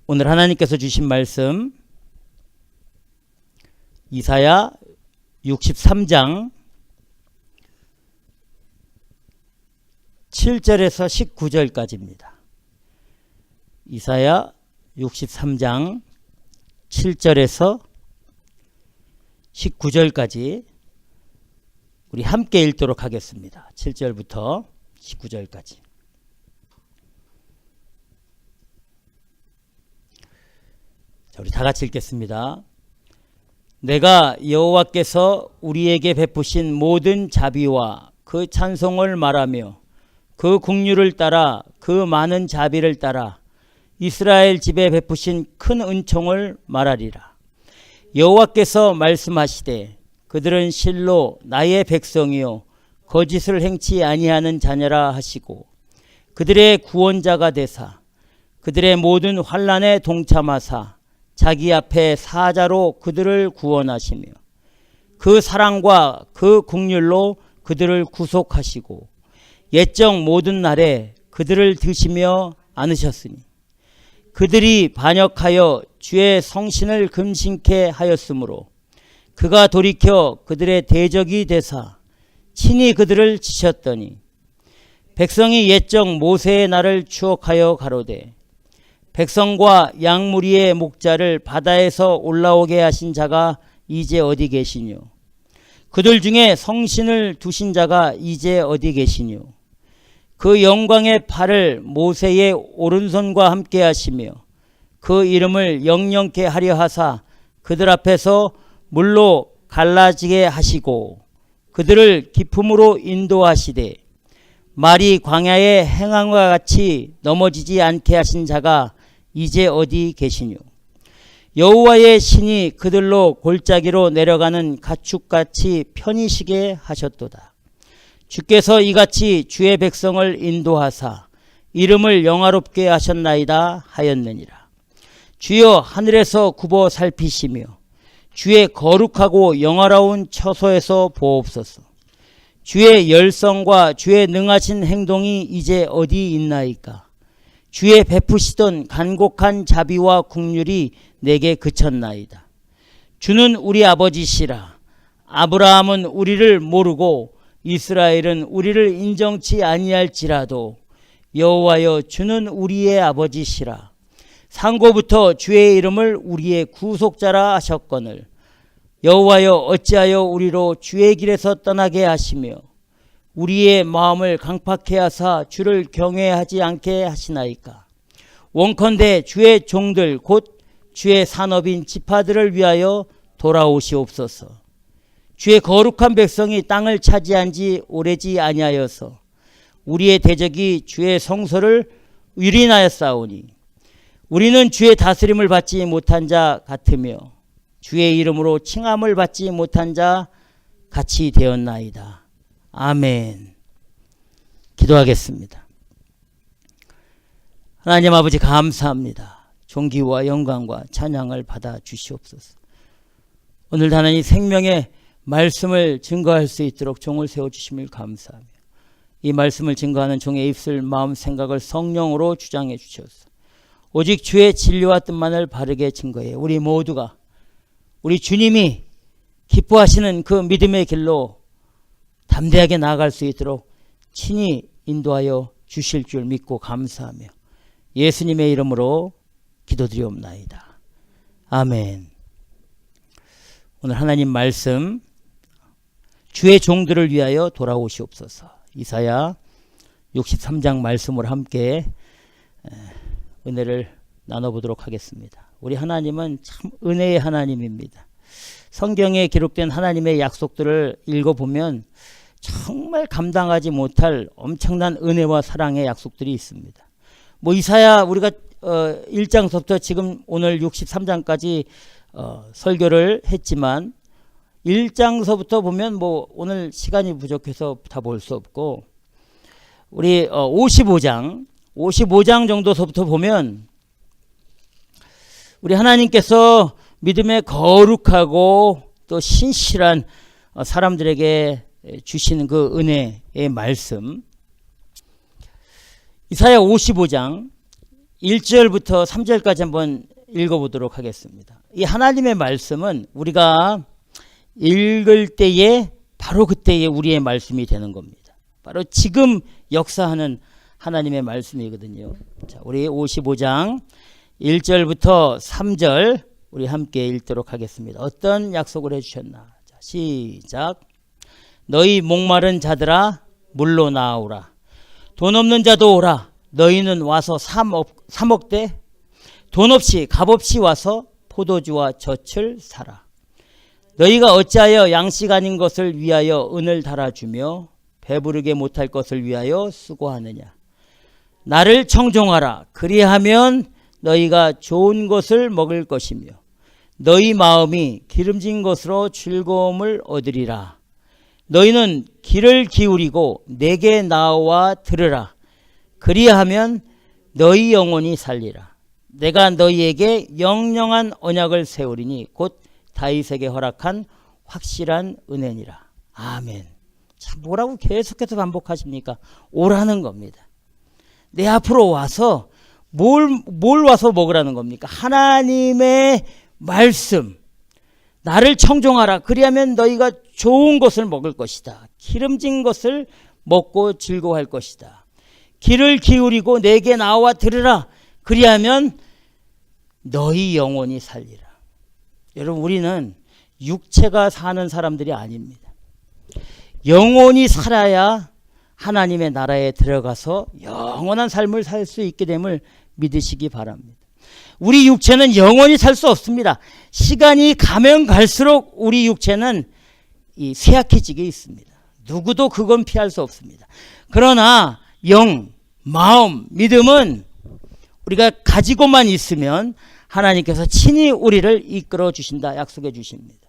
오늘 하나님께서 주신 말씀 이사야 63장 7절에서 19절까지입니다. 이사야 63장 7절에서 19절까지 우리 함께 읽도록 하겠습니다. 7절부터 19절까지. 자, 우리 다 같이 읽겠습니다. 내가 여호와께서 우리에게 베푸신 모든 자비와 그 찬송을 말하며 그 긍휼을 따라 그 많은 자비를 따라 이스라엘 집에 베푸신 큰 은총을 말하리라. 여호와께서 말씀하시되 그들은 실로 나의 백성이요 거짓을 행치 아니하는 자녀라 하시고 그들의 구원자가 되사 그들의 모든 환난에 동참하사 자기 앞에 사자로 그들을 구원하시며 그 사랑과 그 긍휼로 그들을 구속하시고 옛적 모든 날에 그들을 드시며 안으셨으니 그들이 반역하여 주의 성신을 금신케 하였으므로 그가 돌이켜 그들의 대적이 되사 친히 그들을 치셨더니 백성이 옛적 모세의 날을 추억하여 가로되 백성과 양무리의 목자를 바다에서 올라오게 하신 자가 이제 어디 계시뇨? 그들 중에 성신을 두신 자가 이제 어디 계시뇨? 그 영광의 팔을 모세의 오른손과 함께 하시며 그 이름을 영영케 하려 하사 그들 앞에서 물로 갈라지게 하시고 그들을 기품으로 인도하시되 말이 광야에 행함과 같이 넘어지지 않게 하신 자가 이제 어디 계시뇨? 여호와의 신이 그들로 골짜기로 내려가는 가축같이 편히 쉬게 하셨도다. 주께서 이같이 주의 백성을 인도하사 이름을 영화롭게 하셨나이다 하였느니라. 주여 하늘에서 굽어 살피시며 주의 거룩하고 영화로운 처소에서 보옵소서. 주의 열성과 주의 능하신 행동이 이제 어디 있나이까? 주의 베푸시던 간곡한 자비와 긍휼이 내게 그쳤나이다. 주는 우리 아버지시라. 아브라함은 우리를 모르고 이스라엘은 우리를 인정치 아니할지라도 여호와여 주는 우리의 아버지시라. 상고부터 주의 이름을 우리의 구속자라 하셨거늘 여호와여 어찌하여 우리로 주의 길에서 떠나게 하시며 우리의 마음을 강팍해 하사 주를 경외하지 않게 하시나이까? 원컨대 주의 종들 곧 주의 산업인 지파들을 위하여 돌아오시옵소서. 주의 거룩한 백성이 땅을 차지한 지 오래지 아니하여서 우리의 대적이 주의 성소를 유린하였사오니 우리는 주의 다스림을 받지 못한 자 같으며 주의 이름으로 칭함을 받지 못한 자 같이 되었나이다. 아멘. 기도하겠습니다. 하나님 아버지 감사합니다. 존귀와 영광과 찬양을 받아 주시옵소서. 오늘 하나님 생명의 말씀을 증거할 수 있도록 종을 세워주심을 감사하며 이 말씀을 증거하는 종의 입술 마음 생각을 성령으로 주장해 주셔서 오직 주의 진리와 뜻만을 바르게 증거해 우리 모두가 우리 주님이 기뻐하시는 그 믿음의 길로 담대하게 나아갈 수 있도록 친히 인도하여 주실 줄 믿고 감사하며 예수님의 이름으로 기도드리옵나이다. 아멘. 오늘 하나님 말씀 주의 종들을 위하여 돌아오시옵소서. 이사야 63장 말씀으로 함께 은혜를 나눠보도록 하겠습니다. 우리 하나님은 참 은혜의 하나님입니다. 성경에 기록된 하나님의 약속들을 읽어보면 정말 감당하지 못할 엄청난 은혜와 사랑의 약속들이 있습니다. 뭐 이사야 우리가 1장서부터 지금 오늘 63장까지 설교를 했지만 1장서부터 보면 뭐 오늘 시간이 부족해서 다 볼 수 없고 우리 55장 정도서부터 보면 우리 하나님께서 믿음의 거룩하고 또 신실한 사람들에게 주시는 그 은혜의 말씀 이사야 55장 1절부터 3절까지 한번 읽어보도록 하겠습니다. 이 하나님의 말씀은 우리가 읽을 때에 바로 그때에 우리의 말씀이 되는 겁니다. 바로 지금 역사하는 하나님의 말씀이거든요. 자, 우리 55장 1절부터 3절 우리 함께 읽도록 하겠습니다. 어떤 약속을 해주셨나? 자, 시작. 너희 목마른 자들아 물로 나오라. 돈 없는 자도 오라. 너희는 와서 사 먹되 돈 없이 값 없이 와서 포도주와 젖을 사라. 너희가 어찌하여 양식 아닌 것을 위하여 은을 달아주며 배부르게 못할 것을 위하여 수고하느냐. 나를 청종하라. 그리하면 너희가 좋은 것을 먹을 것이며 너희 마음이 기름진 것으로 즐거움을 얻으리라. 너희는 귀를 기울이고 내게 나와 들으라. 그리하면 너희 영혼이 살리라. 내가 너희에게 영영한 언약을 세우리니 곧 다윗에게 허락한 확실한 은혜니라. 아멘. 자, 뭐라고 계속해서 반복하십니까? 오라는 겁니다. 내 앞으로 와서 뭘 와서 먹으라는 겁니까? 하나님의 말씀. 나를 청종하라. 그리하면 너희가 좋은 것을 먹을 것이다. 기름진 것을 먹고 즐거워할 것이다. 귀를 기울이고 내게 나와 들으라. 그리하면 너희 영혼이 살리라. 여러분, 우리는 육체가 사는 사람들이 아닙니다. 영혼이 살아야 하나님의 나라에 들어가서 영원한 삶을 살 수 있게 됨을 믿으시기 바랍니다. 우리 육체는 영원히 살 수 없습니다. 시간이 가면 갈수록 우리 육체는 쇠약해지게 있습니다. 누구도 그건 피할 수 없습니다. 그러나 영, 마음, 믿음은 우리가 가지고만 있으면 하나님께서 친히 우리를 이끌어 주신다 약속해 주십니다.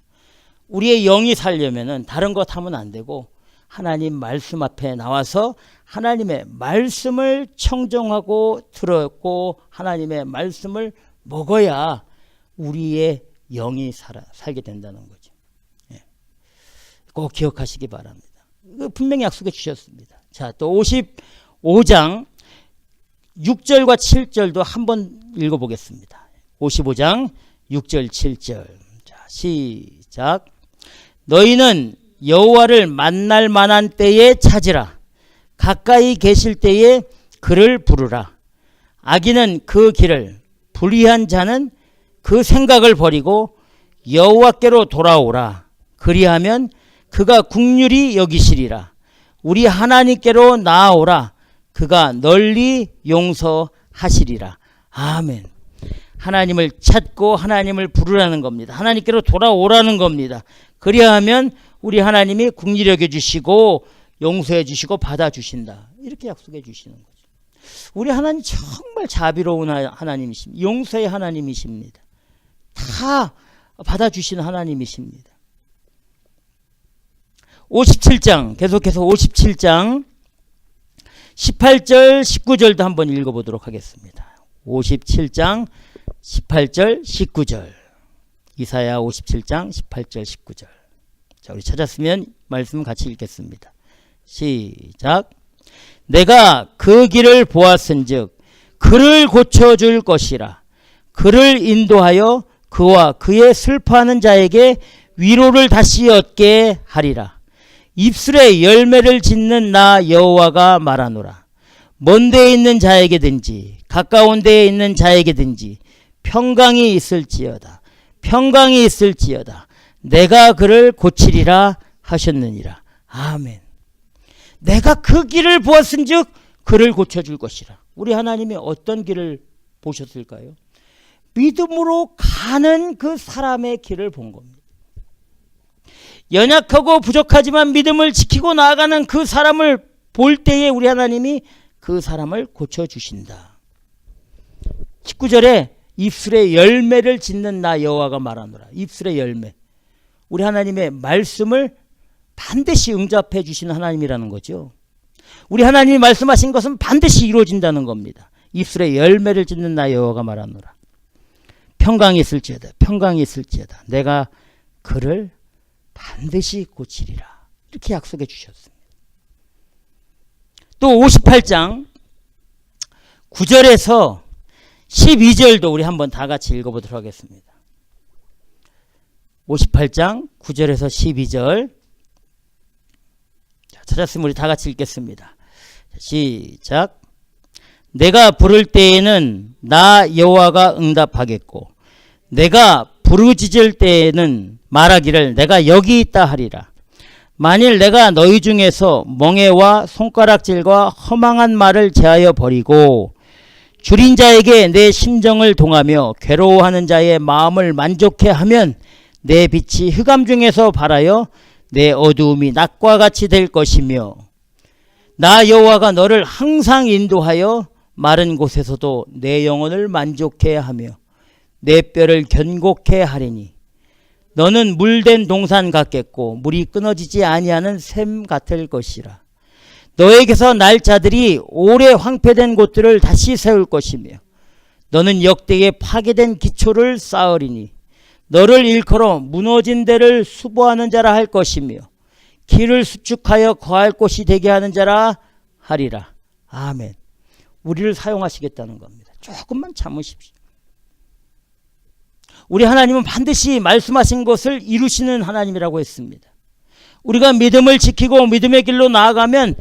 우리의 영이 살려면은 다른 것 하면 안 되고 하나님 말씀 앞에 나와서 하나님의 말씀을 청정하고 들었고 하나님의 말씀을 먹어야 우리의 영이 살게 된다는 거죠. 예. 꼭 기억하시기 바랍니다. 분명히 약속해 주셨습니다. 자, 또 55장 6절과 7절도 한번 읽어보겠습니다. 55장 6절 7절. 자, 시작. 너희는 여호와를 만날 만한 때에 찾으라. 가까이 계실 때에 그를 부르라. 악인은 그 길을, 불의한 자는 그 생각을 버리고 여호와께로 돌아오라. 그리하면 그가 긍휼히 여기시리라. 우리 하나님께로 나아오라. 그가 널리 용서하시리라. 아멘. 하나님을 찾고 하나님을 부르라는 겁니다. 하나님께로 돌아오라는 겁니다. 그리하면 우리 하나님이 긍휼히 여겨 주시고 용서해 주시고 받아주신다. 이렇게 약속해 주시는 거죠. 우리 하나님 정말 자비로운 하나님이십니다. 용서의 하나님이십니다. 다 받아주시는 하나님이십니다. 57장 계속해서 57장 18절 19절도 한번 읽어보도록 하겠습니다. 57장 18절 19절 이사야 57장 18절 19절. 자, 우리 찾았으면 말씀 같이 읽겠습니다. 시작. 내가 그 길을 보았은즉 그를 고쳐줄 것이라. 그를 인도하여 그와 그의 슬퍼하는 자에게 위로를 다시 얻게 하리라. 입술에 열매를 짓는 나 여호와가 말하노라. 먼 데에 있는 자에게든지 가까운 데에 있는 자에게든지 평강이 있을지어다. 평강이 있을지어다. 내가 그를 고치리라 하셨느니라. 아멘. 내가 그 길을 보았은즉 그를 고쳐줄 것이라. 우리 하나님이 어떤 길을 보셨을까요? 믿음으로 가는 그 사람의 길을 본 겁니다. 연약하고 부족하지만 믿음을 지키고 나아가는 그 사람을 볼 때에 우리 하나님이 그 사람을 고쳐주신다. 19절에 입술에 열매를 짓는 나 여호와가 말하노라. 입술의 열매. 우리 하나님의 말씀을 반드시 응답해 주시는 하나님이라는 거죠. 우리 하나님이 말씀하신 것은 반드시 이루어진다는 겁니다. 입술에 열매를 짓는 나 여호와가 말하노라. 평강이 있을지어다. 평강이 있을지어다. 내가 그를 반드시 고치리라. 이렇게 약속해 주셨습니다. 또 58장 9절에서 12절도 우리 한번 다 같이 읽어보도록 하겠습니다. 58장 9절에서 12절. 찾았으면 우리 다 같이 읽겠습니다. 시작. 내가 부를 때에는 나 여호와가 응답하겠고 내가 부르짖을 때에는 말하기를 내가 여기 있다 하리라. 만일 내가 너희 중에서 멍에와 손가락질과 허망한 말을 제하여 버리고 줄인 자에게 내 심정을 동하며 괴로워하는 자의 마음을 만족해 하면 내 빛이 흑암 중에서 발하여 내 어두움이 낮과 같이 될 것이며 나 여호와가 너를 항상 인도하여 마른 곳에서도 내 영혼을 만족해 하며 내 뼈를 견고케 하리니 너는 물된 동산 같겠고 물이 끊어지지 아니하는 샘 같을 것이라. 너에게서 날 자들이 오래 황폐된 곳들을 다시 세울 것이며 너는 역대에 파괴된 기초를 쌓으리니 너를 일컬어 무너진 데를 수보하는 자라 할 것이며 길을 수축하여 거할 곳이 되게 하는 자라 하리라. 아멘. 우리를 사용하시겠다는 겁니다. 조금만 참으십시오. 우리 하나님은 반드시 말씀하신 것을 이루시는 하나님이라고 했습니다. 우리가 믿음을 지키고 믿음의 길로 나아가면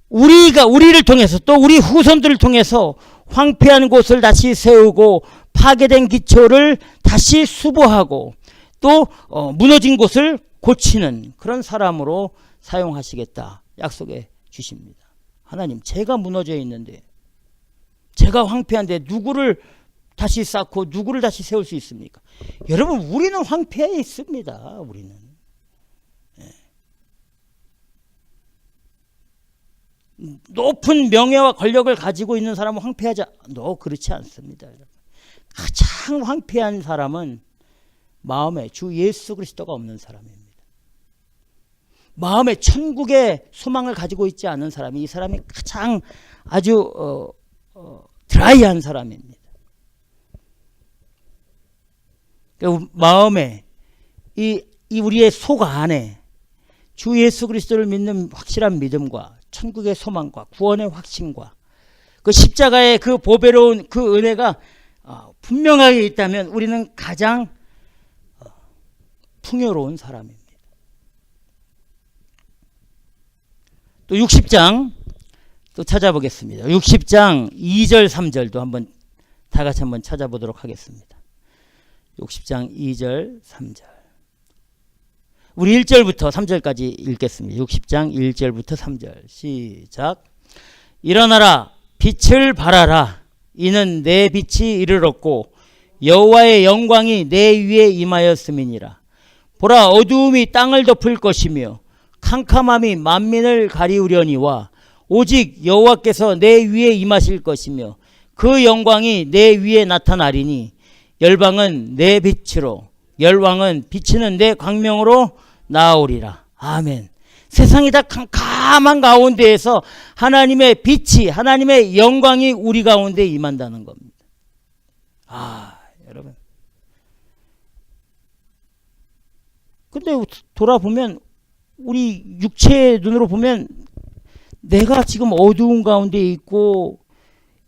우리를 통해서 또 우리 후손들을 통해서 황폐한 곳을 다시 세우고 파괴된 기초를 다시 수보하고 또 무너진 곳을 고치는 그런 사람으로 사용하시겠다 약속해 주십니다. 하나님, 제가 무너져 있는데, 제가 황폐한데 누구를 다시 쌓고 누구를 다시 세울 수 있습니까? 여러분, 우리는 황폐해 있습니다. 우리는. 높은 명예와 권력을 가지고 있는 사람은 황폐하지 그렇지 않습니다. 가장 황폐한 사람은 마음에 주 예수 그리스도가 없는 사람입니다. 마음에 천국의 소망을 가지고 있지 않은 사람이 이 사람이 가장 아주 드라이한 사람입니다. 마음에 이 우리의 속 안에 주 예수 그리스도를 믿는 확실한 믿음과 천국의 소망과 구원의 확신과 그 십자가의 그 보배로운 그 은혜가 분명하게 있다면 우리는 가장 풍요로운 사람입니다. 또 60장 또 찾아보겠습니다. 60장 2절 3절도 한번 다 같이 한번 찾아보도록 하겠습니다. 60장 2절 3절. 우리 1절부터 3절까지 읽겠습니다. 60장 1절부터 3절. 시작. 일어나라, 빛을 발하라. 이는 내 빛이 이르렀고 여호와의 영광이 내 위에 임하였음이니라. 보라, 어두움이 땅을 덮을 것이며 캄캄함이 만민을 가리우려니와 오직 여호와께서 내 위에 임하실 것이며 그 영광이 내 위에 나타나리니 열방은 내 빛으로 열왕은 비치는 내 광명으로 나오리라. 아멘. 세상이 다 캄캄한 가운데에서 하나님의 빛이, 하나님의 영광이 우리 가운데 임한다는 겁니다. 여러분. 근데 돌아보면 우리 육체의 눈으로 보면 내가 지금 어두운 가운데 있고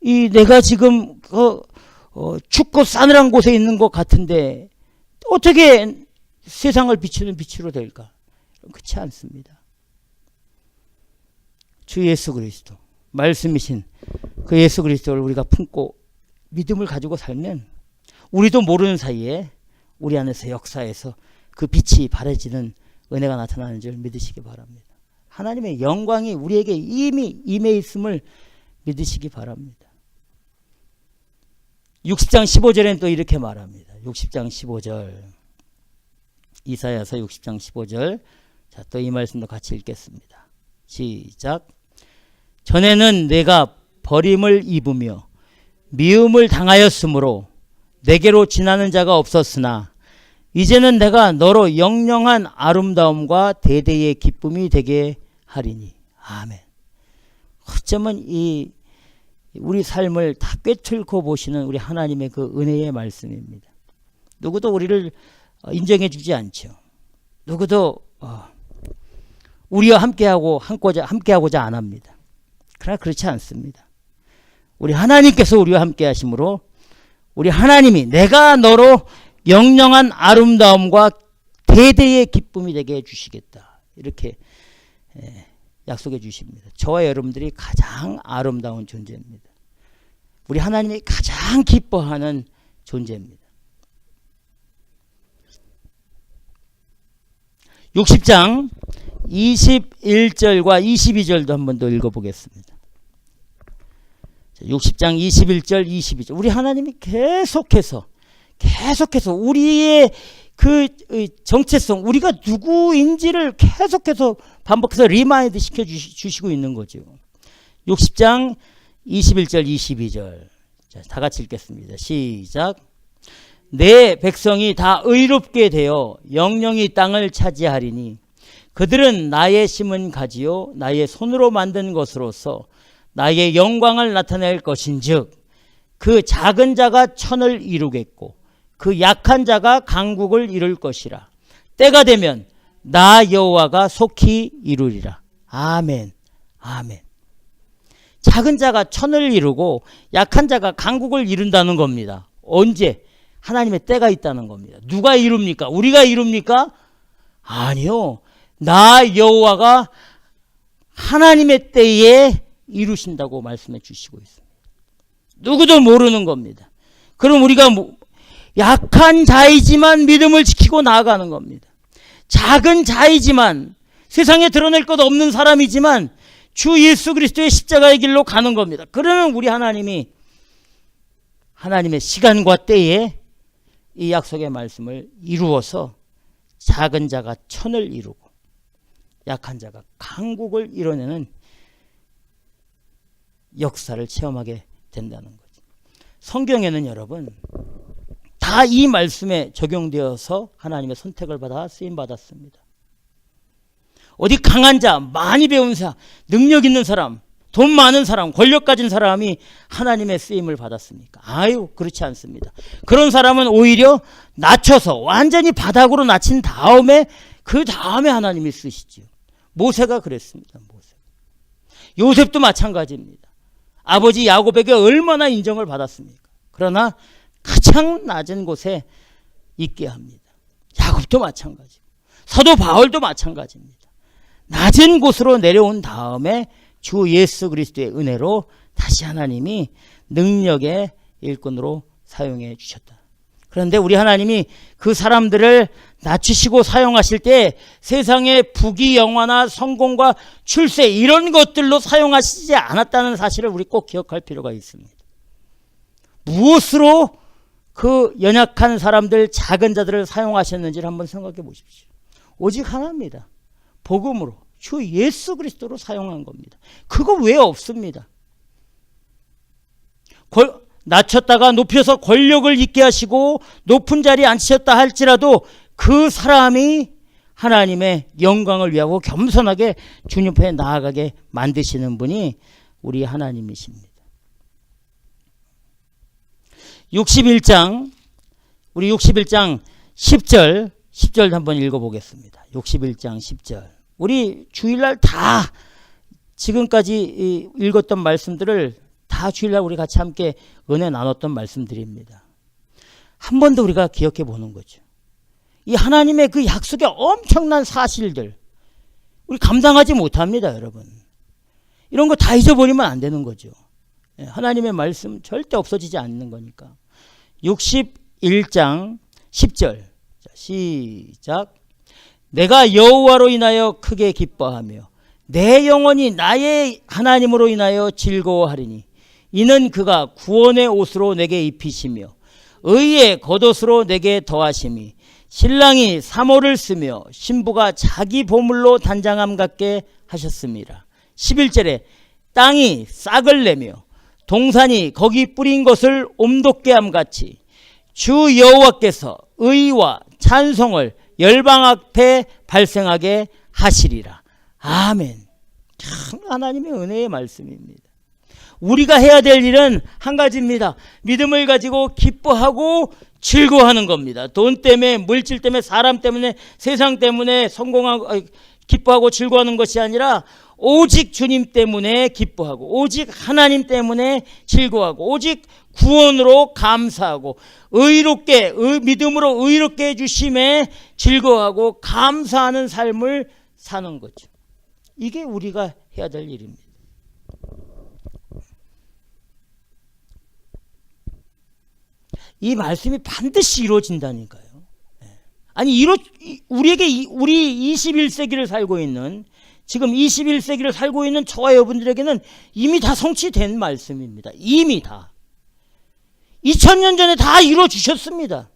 내가 지금 춥고 싸늘한 곳에 있는 것 같은데 어떻게 세상을 비추는 빛으로 될까? 그렇지 않습니다. 주 예수 그리스도 말씀이신 그 예수 그리스도를 우리가 품고 믿음을 가지고 살면 우리도 모르는 사이에 우리 안에서 역사에서 그 빛이 바래지는 은혜가 나타나는 줄 믿으시기 바랍니다. 하나님의 영광이 우리에게 이미 임해 있음을 믿으시기 바랍니다. 60장 15절에는 또 이렇게 말합니다. 60장 15절. 이사야서 60장 15절. 자, 또 이 말씀도 같이 읽겠습니다. 시작. 전에는 내가 버림을 입으며 미움을 당하였으므로 내게로 지나는 자가 없었으나 이제는 내가 너로 영영한 아름다움과 대대의 기쁨이 되게 하리니. 아멘. 어쩌면 우리 삶을 다 꿰뚫고 보시는 우리 하나님의 그 은혜의 말씀입니다. 누구도 우리를 인정해 주지 않죠. 누구도 우리와 함께하고자 안 합니다. 그러나 그렇지 않습니다. 우리 하나님께서 우리와 함께 하심으로 우리 하나님이 내가 너로 영영한 아름다움과 대대의 기쁨이 되게 해주시겠다. 이렇게 약속해 주십니다. 저와 여러분들이 가장 아름다운 존재입니다. 우리 하나님이 가장 기뻐하는 존재입니다. 60장 21절과 22절도 한 번 더 읽어보겠습니다. 60장 21절 22절 우리 하나님이 계속해서 우리의 그 정체성, 우리가 누구인지를 계속해서 반복해서 리마인드 시켜주시고 있는 거죠. 60장 21절 22절 자, 다 같이 읽겠습니다. 시작. 내 백성이 다 의롭게 되어 영영이 땅을 차지하리니 그들은 나의 심은 가지요 나의 손으로 만든 것으로서 나의 영광을 나타낼 것인즉 그 작은 자가 천을 이루겠고 그 약한 자가 강국을 이룰 것이라. 때가 되면 나 여호와가 속히 이루리라. 아멘. 아멘. 작은 자가 천을 이루고 약한 자가 강국을 이룬다는 겁니다. 언제? 하나님의 때가 있다는 겁니다. 누가 이룹니까? 우리가 이룹니까? 아니요. 나 여호와가 하나님의 때에 이루신다고 말씀해 주시고 있습니다. 누구도 모르는 겁니다. 그럼 우리가 약한 자이지만 믿음을 지키고 나아가는 겁니다. 작은 자이지만 세상에 드러낼 것 없는 사람이지만 주 예수 그리스도의 십자가의 길로 가는 겁니다. 그러면 우리 하나님이 하나님의 시간과 때에 이 약속의 말씀을 이루어서 작은 자가 천을 이루고 약한 자가 강국을 이뤄내는 역사를 체험하게 된다는 거죠. 성경에는 여러분 다 이 말씀에 적용되어서 하나님의 선택을 받아 쓰임받았습니다. 어디 강한 자, 많이 배운 사, 능력 있는 사람, 돈 많은 사람, 권력 가진 사람이 하나님의 쓰임을 받았습니까? 아유, 그렇지 않습니다. 그런 사람은 오히려 낮춰서 완전히 바닥으로 낮춘 다음에 그 다음에 하나님이 쓰시죠. 모세가 그랬습니다. 요셉도 마찬가지입니다. 아버지 야곱에게 얼마나 인정을 받았습니까? 그러나 가장 낮은 곳에 있게 합니다. 야곱도 마찬가지고 사도 바울도 마찬가지입니다. 낮은 곳으로 내려온 다음에 주 예수 그리스도의 은혜로 다시 하나님이 능력의 일꾼으로 사용해 주셨다. 그런데 우리 하나님이 그 사람들을 낮추시고 사용하실 때 세상의 부귀영화나 성공과 출세 이런 것들로 사용하시지 않았다는 사실을 우리 꼭 기억할 필요가 있습니다. 무엇으로 그 연약한 사람들, 작은 자들을 사용하셨는지를 한번 생각해 보십시오. 오직 하나입니다. 복음으로, 주 예수 그리스도로 사용한 겁니다. 그거 외에 없습니다. 낮췄다가 높여서 권력을 있게 하시고 높은 자리에 앉히셨다 할지라도 그 사람이 하나님의 영광을 위하고 겸손하게 주님 앞에 나아가게 만드시는 분이 우리 하나님이십니다. 61장, 우리 61장 10절 한번 읽어보겠습니다. 61장 10절. 우리 주일날 다 지금까지 읽었던 말씀들을 다 주일날 우리 같이 함께 은혜 나눴던 말씀들입니다. 한 번 더 우리가 기억해 보는 거죠. 이 하나님의 그 약속의 엄청난 사실들 우리 감당하지 못합니다, 여러분. 이런 거 다 잊어버리면 안 되는 거죠. 하나님의 말씀 절대 없어지지 않는 거니까. 61장 10절 자, 시작. 내가 여호와로 인하여 크게 기뻐하며 내 영혼이 나의 하나님으로 인하여 즐거워하리니 이는 그가 구원의 옷으로 내게 입히시며 의의 겉옷으로 내게 더하심이 신랑이 사모를 쓰며 신부가 자기 보물로 단장함 같게 하셨습니다. 11절에 땅이 싹을 내며 동산이 거기 뿌린 것을 옴돋게 함같이 주 여호와께서 의와 찬송을 열방 앞에 발생하게 하시리라. 아멘. 참 하나님의 은혜의 말씀입니다. 우리가 해야 될 일은 한 가지입니다. 믿음을 가지고 기뻐하고 즐거워하는 겁니다. 돈 때문에, 물질 때문에, 사람 때문에, 세상 때문에 기뻐하고 즐거워하는 것이 아니라 오직 주님 때문에 기뻐하고 오직 하나님 때문에 즐거워하고 오직 구원으로 감사하고 의롭게 믿음으로 의롭게 해주심에 즐거워하고 감사하는 삶을 사는 거죠. 이게 우리가 해야 될 일입니다. 이 말씀이 반드시 이루어진다니까요. 아니 우리에게 우리 21세기를 살고 있는 지금 21세기를 살고 있는 저와 여러분들에게는 이미 다 성취된 말씀입니다. 이미 다 2000년 전에 다 이루어주셨습니다.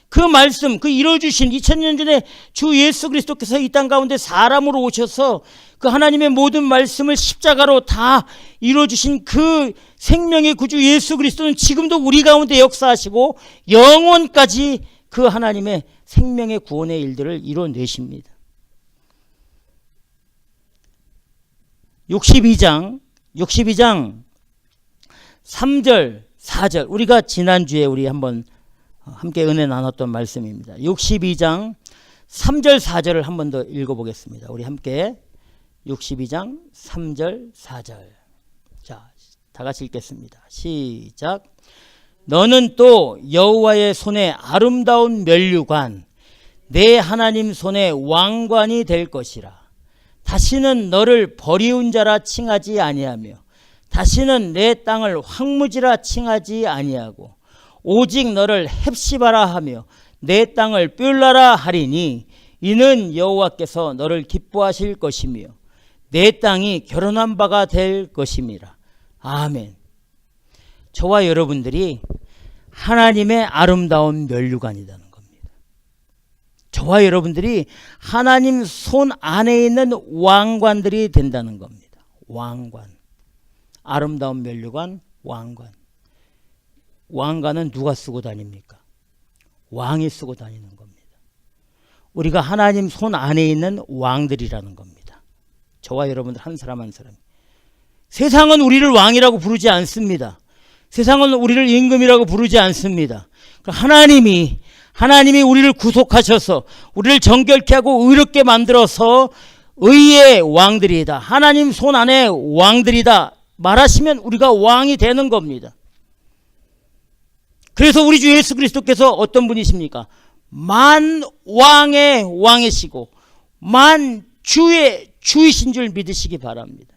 그 말씀, 그 이루어주신 2000년 전에 주 예수 그리스도께서 이 땅 가운데 사람으로 오셔서 그 하나님의 모든 말씀을 십자가로 다 이루어주신 그 생명의 구주 예수 그리스도는 지금도 우리 가운데 역사하시고 영원까지 그 하나님의 생명의 구원의 일들을 이뤄내십니다. 62장 3절 4절 우리가 지난주에 우리 한번 함께 은혜 나눴던 말씀입니다. 62장 3절 4절을 한 번 더 읽어보겠습니다. 우리 함께 62장 3절 4절 자, 다 같이 읽겠습니다. 시작. 너는 또 여호와의 손에 아름다운 면류관 내 하나님 손에 왕관이 될 것이라. 다시는 너를 버리운 자라 칭하지 아니하며 다시는 내 땅을 황무지라 칭하지 아니하고 오직 너를 헵시바라 하며 내 땅을 뷸라라 하리니 이는 여호와께서 너를 기뻐하실 것이며 내 땅이 결혼한 바가 될 것임이라. 아멘. 저와 여러분들이 하나님의 아름다운 면류관이라는 겁니다. 저와 여러분들이 하나님 손 안에 있는 왕관들이 된다는 겁니다. 왕관. 아름다운 면류관, 왕관. 왕관은 누가 쓰고 다닙니까? 왕이 쓰고 다니는 겁니다. 우리가 하나님 손 안에 있는 왕들이라는 겁니다. 저와 여러분들 한 사람 한 사람. 세상은 우리를 왕이라고 부르지 않습니다. 세상은 우리를 임금이라고 부르지 않습니다. 하나님이 우리를 구속하셔서 우리를 정결케 하고 의롭게 만들어서 의의 왕들이다. 하나님 손 안에 왕들이다. 말하시면 우리가 왕이 되는 겁니다. 그래서 우리 주 예수 그리스도께서 어떤 분이십니까? 만왕의 왕이시고 만주의 주이신 줄 믿으시기 바랍니다.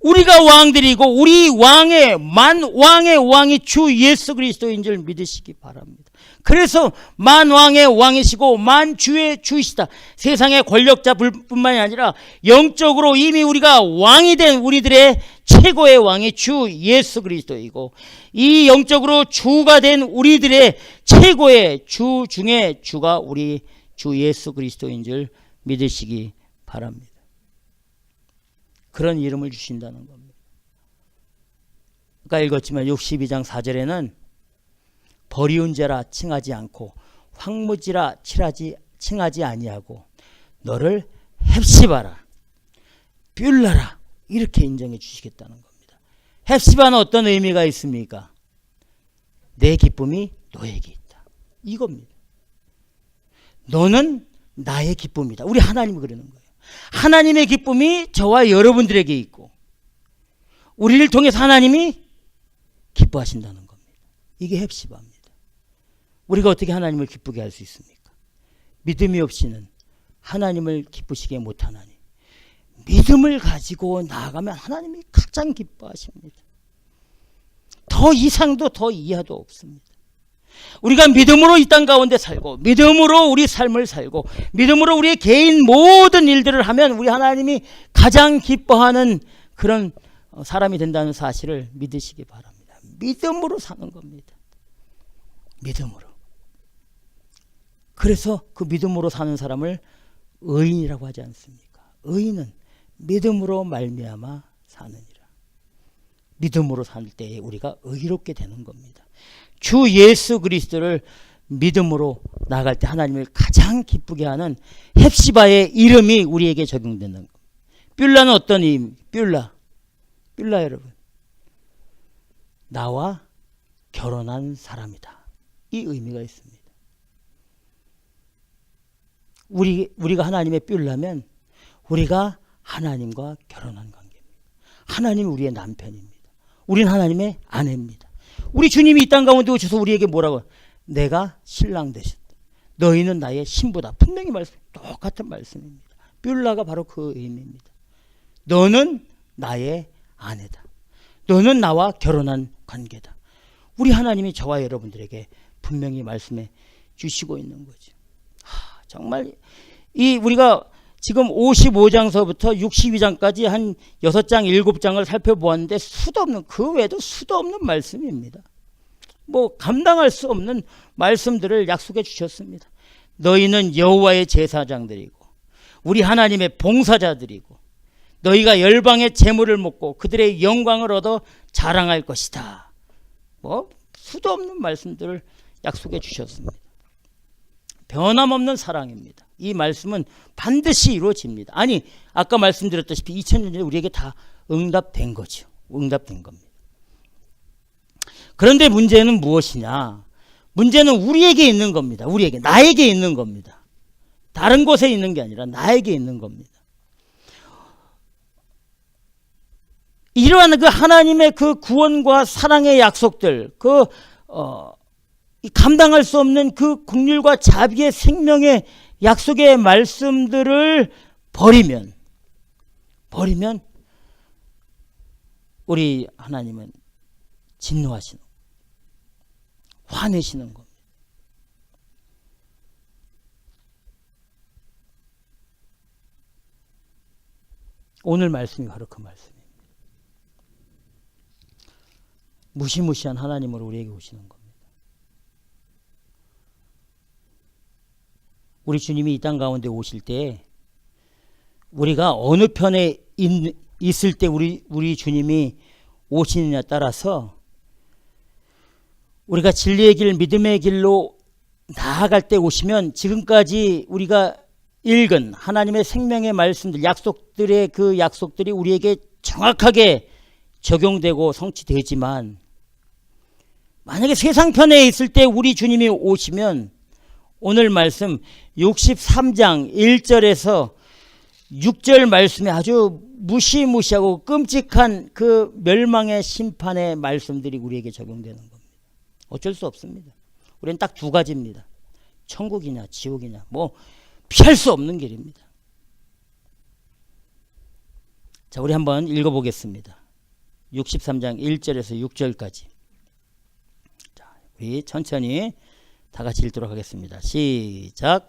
우리가 왕들이고 우리 만왕의 왕이 주 예수 그리스도인 줄 믿으시기 바랍니다. 그래서 만왕의 왕이시고 만주의 주이시다. 세상의 권력자뿐만이 아니라 영적으로 이미 우리가 왕이 된 우리들의 최고의 왕이 주 예수 그리스도이고 이 영적으로 주가 된 우리들의 최고의 주 중에 주가 우리 주 예수 그리스도인 줄 믿으시기 바랍니다. 그런 이름을 주신다는 겁니다. 아까 읽었지만 62장 4절에는 버리운 자라 칭하지 않고 황무지라 칭하지 아니하고 너를 헵시바라 뷸라라 이렇게 인정해 주시겠다는 겁니다. 헵시바는 어떤 의미가 있습니까? 내 기쁨이 너에게 있다. 이겁니다. 너는 나의 기쁨이다. 우리 하나님이 그러는 거예요. 하나님의 기쁨이 저와 여러분들에게 있고 우리를 통해서 하나님이 기뻐하신다는 겁니다. 이게 헵시바입니다. 우리가 어떻게 하나님을 기쁘게 할 수 있습니까? 믿음이 없이는 하나님을 기쁘시게 못하나니 믿음을 가지고 나아가면 하나님이 가장 기뻐하십니다. 더 이상도 더 이하도 없습니다. 우리가 믿음으로 이 땅 가운데 살고 믿음으로 우리 삶을 살고 믿음으로 우리의 개인 모든 일들을 하면 우리 하나님이 가장 기뻐하는 그런 사람이 된다는 사실을 믿으시기 바랍니다. 믿음으로 사는 겁니다. 믿음으로. 그래서 그 믿음으로 사는 사람을 의인이라고 하지 않습니까? 의인은 믿음으로 말미암아 사느니라. 믿음으로 살 때에 우리가 의롭게 되는 겁니다. 주 예수 그리스도를 믿음으로 나갈 때 하나님을 가장 기쁘게 하는 헵시바의 이름이 우리에게 적용되는 겁니다. 뷸라는 어떤 의미? 뷸라 여러분, 나와 결혼한 사람이다. 이 의미가 있습니다. 우리가 하나님의 뷸라면 우리가 하나님과 결혼한 관계입니다. 하나님이 우리의 남편입니다. 우리는 하나님의 아내입니다. 우리 주님이 이 땅 가운데 오셔서 우리에게 뭐라고? 내가 신랑 되셨다. 너희는 나의 신부다. 분명히 똑같은 말씀입니다. 뷸라가 바로 그 의미입니다. 너는 나의 아내다. 너는 나와 결혼한 관계다. 우리 하나님이 저와 여러분들에게 분명히 말씀해 주시고 있는 거죠. 정말 우리가 지금 55장서부터 62장까지 한 6장, 7장을 살펴보았는데 수도 없는, 그 외에도 수도 없는 말씀입니다. 감당할 수 없는 말씀들을 약속해 주셨습니다. 너희는 여호와의 제사장들이고 우리 하나님의 봉사자들이고 너희가 열방의 재물을 먹고 그들의 영광을 얻어 자랑할 것이다. 수도 없는 말씀들을 약속해 주셨습니다. 변함없는 사랑입니다. 이 말씀은 반드시 이루어집니다. 아니, 아까 말씀드렸다시피 2000년 전에 우리에게 다 응답된 거죠. 응답된 겁니다. 그런데 문제는 무엇이냐? 문제는 우리에게 있는 겁니다. 우리에게, 나에게 있는 겁니다. 다른 곳에 있는 게 아니라 나에게 있는 겁니다. 이러한 그 하나님의 그 구원과 사랑의 약속들, 감당할 수 없는 그 긍휼과 자비의 생명의 약속의 말씀들을 버리면 우리 하나님은 진노하시는, 화내시는 겁니다. 오늘 말씀이 바로 그 말씀입니다. 무시무시한 하나님으로 우리에게 오시는 겁니다. 우리 주님이 이 땅 가운데 오실 때 우리가 어느 편에 있을 때 우리 주님이 오시느냐에 따라서 우리가 진리의 길, 믿음의 길로 나아갈 때 오시면 지금까지 우리가 읽은 하나님의 생명의 말씀들, 약속들의 그 약속들이 우리에게 정확하게 적용되고 성취되지만 만약에 세상 편에 있을 때 우리 주님이 오시면 오늘 말씀 63장 1절에서 6절 말씀에 아주 무시무시하고 끔찍한 그 멸망의 심판의 말씀들이 우리에게 적용되는 겁니다. 어쩔 수 없습니다. 우리는 딱 두 가지입니다. 천국이냐 지옥이냐, 피할 수 없는 길입니다. 자, 우리 한번 읽어보겠습니다. 63장 1절에서 6절까지. 자, 우리 천천히 다 같이 읽도록 하겠습니다. 시작.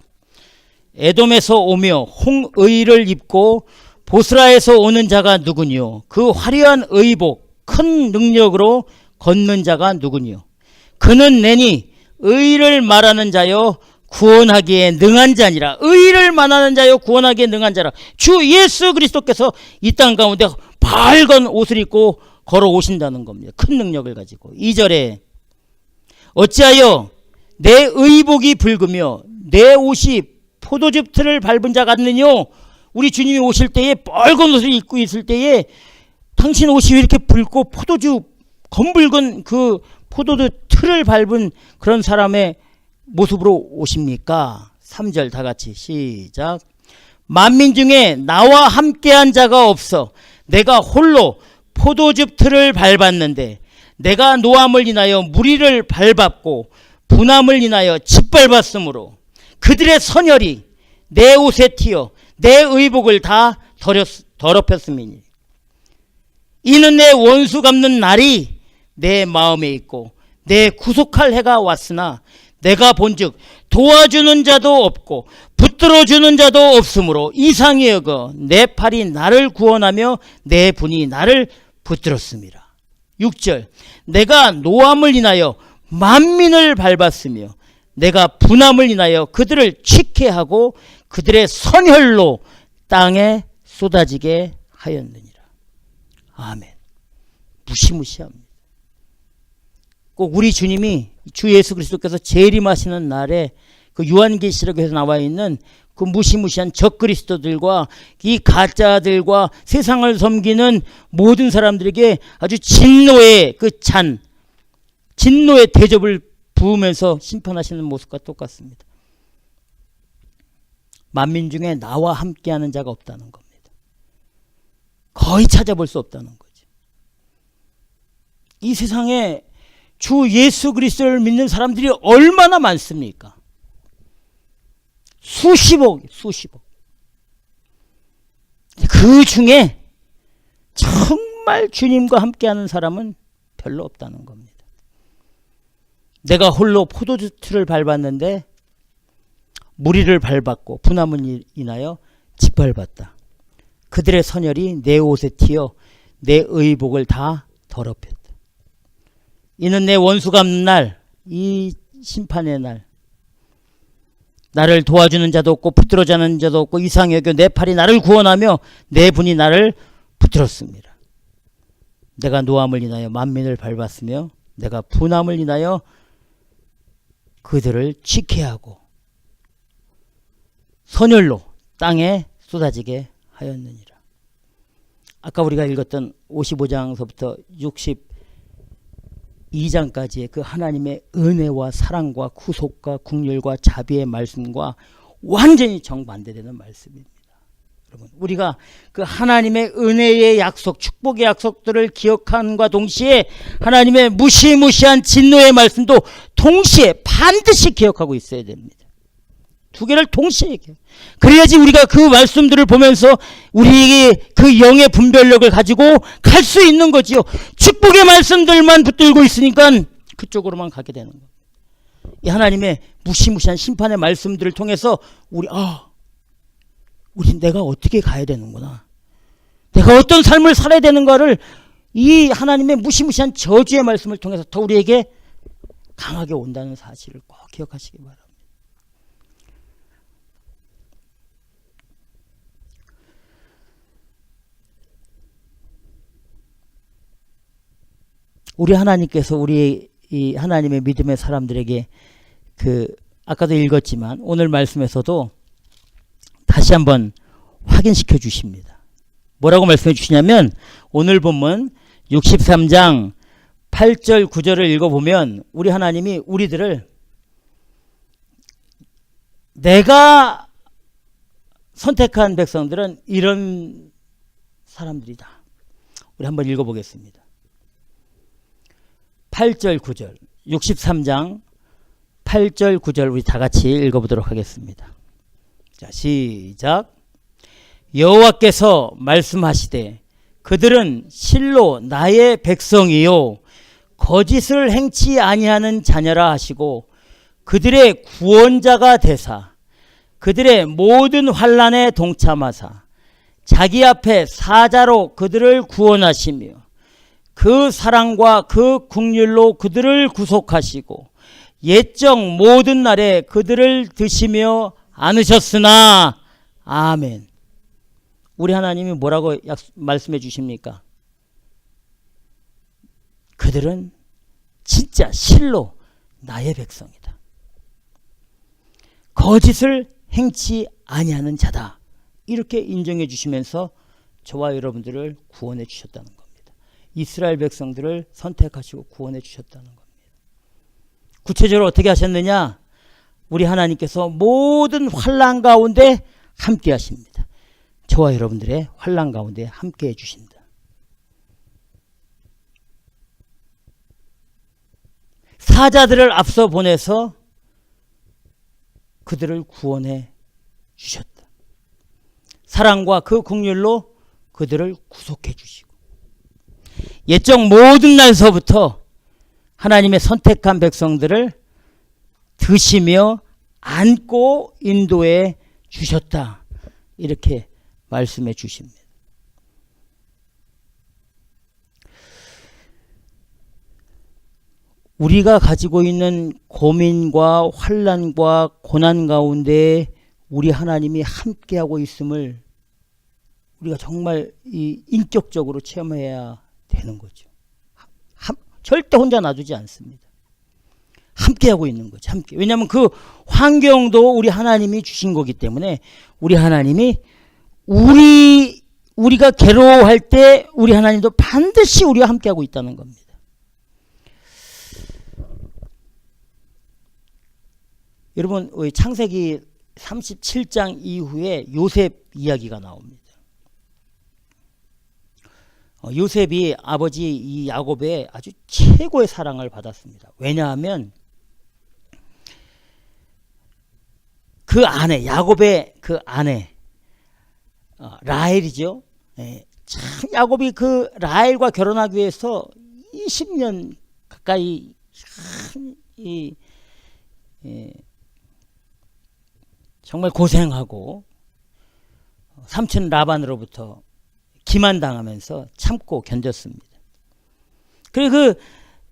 에돔에서 오며 홍의를 입고 보스라에서 오는 자가 누구니요? 그 화려한 의복 큰 능력으로 걷는 자가 누구니요? 그는 내니 의를 말하는 자여 구원하기에 능한 자니라. 의를 말하는 자여 구원하기에 능한 자라. 주 예수 그리스도께서 이 땅 가운데 밝은 옷을 입고 걸어오신다는 겁니다. 큰 능력을 가지고. 2절에 어찌하여 내 의복이 붉으며 내 옷이 포도즙 틀을 밟은 자 같느뇨? 우리 주님이 오실 때에 빨간 옷을 입고 있을 때에 당신 옷이 왜 이렇게 붉고 포도즙 검붉은 그 포도즙 틀을 밟은 그런 사람의 모습으로 오십니까? 3절 다 같이 시작. 만민 중에 나와 함께한 자가 없어 내가 홀로 포도즙 틀을 밟았는데 내가 노함을 인하여 무리를 밟았고 분함을 인하여 짓밟았으므로 그들의 선혈이 내 옷에 튀어 내 의복을 다 더럽혔음이니 이는 내 원수 갚는 날이 내 마음에 있고 내 구속할 해가 왔으나 내가 본즉 도와주는 자도 없고 붙들어주는 자도 없으므로 이상히 여겨 내 팔이 나를 구원하며 내 분이 나를 붙들었습니다. 6절 내가 노함을 인하여 만민을 밟았으며 내가 분함을 인하여 그들을 취케하고 그들의 선혈로 땅에 쏟아지게 하였느니라. 아멘. 무시무시합니다. 꼭 우리 주님이 주 예수 그리스도께서 재림하시는 날에 그 요한계시록에서 나와 있는 그 무시무시한 적그리스도들과 이 가짜들과 세상을 섬기는 모든 사람들에게 아주 진노의 진노의 대접을 부으면서 심판하시는 모습과 똑같습니다. 만민 중에 나와 함께하는 자가 없다는 겁니다. 거의 찾아볼 수 없다는 거죠. 이 세상에 주 예수 그리스도를 믿는 사람들이 얼마나 많습니까? 수십억. 그 중에 정말 주님과 함께하는 사람은 별로 없다는 겁니다. 내가 홀로 포도주를 밟았는데 무리를 밟았고 분함을 인하여 짓밟았다. 그들의 선혈이 내 옷에 튀어 내 의복을 다 더럽혔다. 이는 내 원수 갚는 날, 이 심판의 날. 나를 도와주는 자도 없고 붙들어주는 자도 없고 이상히 여겨 내 팔이 나를 구원하며 내 분이 나를 붙들었습니다. 내가 노함을 인하여 만민을 밟았으며 내가 분함을 인하여 그들을 취케하고 선혈로 땅에 쏟아지게 하였느니라. 아까 우리가 읽었던 55장서부터 62장까지의 그 하나님의 은혜와 사랑과 구속과 긍휼과 자비의 말씀과 완전히 정반대되는 말씀입니다. 여러분, 우리가 그 하나님의 은혜의 약속, 축복의 약속들을 기억함과 동시에 하나님의 무시무시한 진노의 말씀도 동시에 반드시 기억하고 있어야 됩니다. 두 개를 동시에 기억. 그래야지 우리가 그 말씀들을 보면서 우리에게 그 영의 분별력을 가지고 갈 수 있는 거지요. 축복의 말씀들만 붙들고 있으니까 그쪽으로만 가게 되는 거예요. 이 하나님의 무시무시한 심판의 말씀들을 통해서 우리 내가 어떻게 가야 되는구나. 내가 어떤 삶을 살아야 되는가를 이 하나님의 무시무시한 저주의 말씀을 통해서 더 우리에게 강하게 온다는 사실을 꼭 기억하시기 바랍니다. 우리 하나님께서 우리 이 하나님의 믿음의 사람들에게 아까도 읽었지만 오늘 말씀에서도 다시 한번 확인시켜 주십니다. 뭐라고 말씀해 주시냐면 오늘 본문 63장 8절 9절을 읽어보면 우리 하나님이 우리들을 내가 선택한 백성들은 이런 사람들이다. 우리 한번 읽어보겠습니다. 8절 9절 63장 8절 9절 우리 다 같이 읽어보도록 하겠습니다. 자, 시작. 여호와께서 말씀하시되 그들은 실로 나의 백성이요 거짓을 행치 아니하는 자녀라 하시고 그들의 구원자가 되사 그들의 모든 환난에 동참하사 자기 앞에 사자로 그들을 구원하시며 그 사랑과 그 긍휼로 그들을 구속하시고 옛적 모든 날에 그들을 드시며 안으셨으나 아멘. 우리 하나님이 뭐라고 말씀해 주십니까? 그들은 진짜 실로 나의 백성이다. 거짓을 행치 아니하는 자다. 이렇게 인정해 주시면서 저와 여러분들을 구원해 주셨다는 겁니다. 이스라엘 백성들을 선택하시고 구원해 주셨다는 겁니다. 구체적으로 어떻게 하셨느냐? 우리 하나님께서 모든 환난 가운데 함께 하십니다. 저와 여러분들의 환난 가운데 함께 해주신다. 사자들을 앞서 보내서 그들을 구원해 주셨다. 사랑과 그 긍휼로 그들을 구속해 주시고 옛적 모든 날서부터 하나님의 선택한 백성들을 드시며 안고 인도해 주셨다. 이렇게 말씀해 주십니다. 우리가 가지고 있는 고민과 환난과 고난 가운데 우리 하나님이 함께하고 있음을 우리가 정말 인격적으로 체험해야 되는 거죠. 절대 혼자 놔두지 않습니다. 함께하고 있는 거죠. 함께. 왜냐하면 그 환경도 우리 하나님이 주신 거기 때문에 우리 하나님이 우리가 괴로워할 때 우리 하나님도 반드시 우리와 함께하고 있다는 겁니다. 여러분, 창세기 37장 이후에 요셉 이야기가 나옵니다. 요셉이 아버지 이 야곱의 아주 최고의 사랑을 받았습니다. 왜냐하면 그 아내, 야곱의 그 아내 라헬이죠. 참 야곱이 그 라헬과 결혼하기 위해서 20년 가까이 정말 고생하고 삼촌 라반으로부터 기만당하면서 참고 견뎠습니다. 그리고 그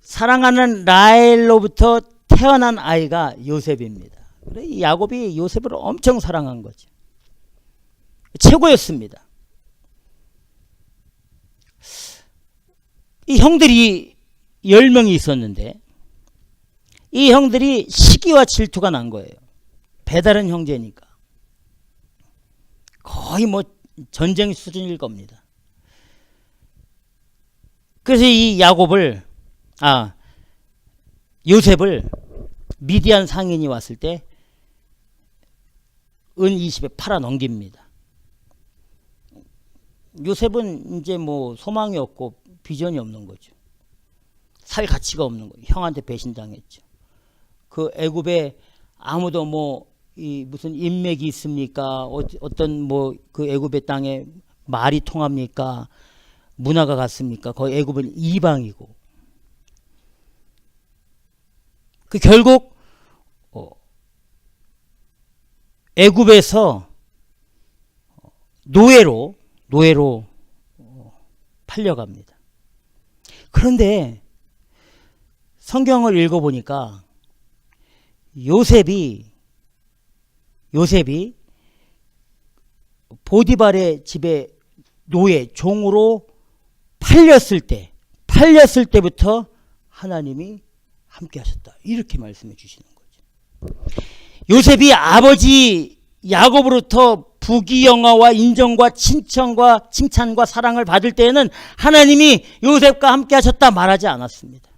사랑하는 라헬로부터 태어난 아이가 요셉입니다. 그래 야곱이 요셉을 엄청 사랑한 거죠. 최고였습니다. 이 형들이 10명이 있었는데 이 형들이 시기와 질투가 난 거예요. 배다른 형제니까. 거의 뭐 전쟁 수준일 겁니다. 그래서 이 요셉을 미디안 상인이 왔을 때 은 20에 팔아 넘깁니다. 요셉은 이제 뭐 소망이 없고 비전이 없는 거죠. 살 가치가 없는 거예요. 형한테 배신당했죠. 그 애굽에 아무도 뭐 무슨 인맥이 있습니까? 어떤 뭐 그 애굽의 땅에 말이 통합니까? 문화가 같습니까? 거의 애굽은 이방이고. 그 결국 애굽에서 노예로 팔려갑니다. 그런데 성경을 읽어보니까 요셉이 보디발의 집에 노예 종으로 팔렸을 때부터 하나님이 함께 하셨다. 이렇게 말씀해 주시는 거죠. 요셉이 아버지 야곱으로부터 부귀영화와 인정과 칭찬과 사랑을 받을 때에는 하나님이 요셉과 함께 하셨다 말하지 않았습니다.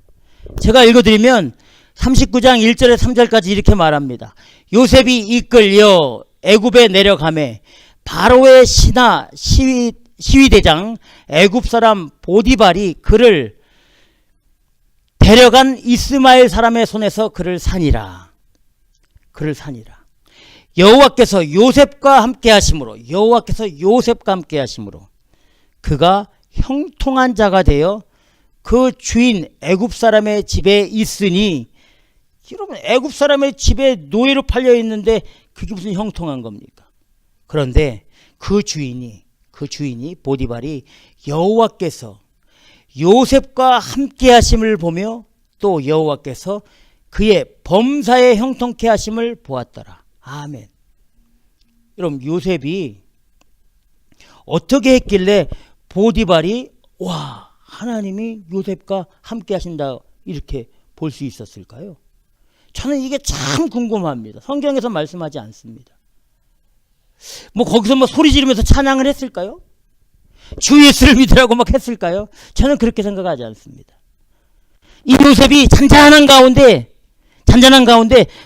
제가 읽어드리면 39장 1절에 3절까지 이렇게 말합니다. 요셉이 이끌려 애굽에 내려가매 바로의 신하 시위대장 애굽 사람 보디발이 그를 데려간 이스마엘 사람의 손에서 그를 사니라. 여호와께서 요셉과 함께 하심으로 그가 형통한 자가 되어 그 주인 애굽 사람의 집에 있으니, 여러분 애굽 사람의 집에 노예로 팔려 있는데 그게 무슨 형통한 겁니까? 그런데 그 주인이 보디발이 여호와께서 요셉과 함께 하심을 보며 또 여호와께서 그의 범사에 형통케 하심을 보았더라. 아멘. 여러분 요셉이 어떻게 했길래 보디발이 와 하나님이 요셉과 함께 하신다 이렇게 볼 수 있었을까요? 저는 이게 참 궁금합니다. 성경에서 말씀하지 않습니다. 뭐 거기서 뭐 소리 지르면서 찬양을 했을까요? 주 예수를 믿으라고 막 했을까요? 저는 그렇게 생각하지 않습니다. 이 요셉이 잔잔한 가운데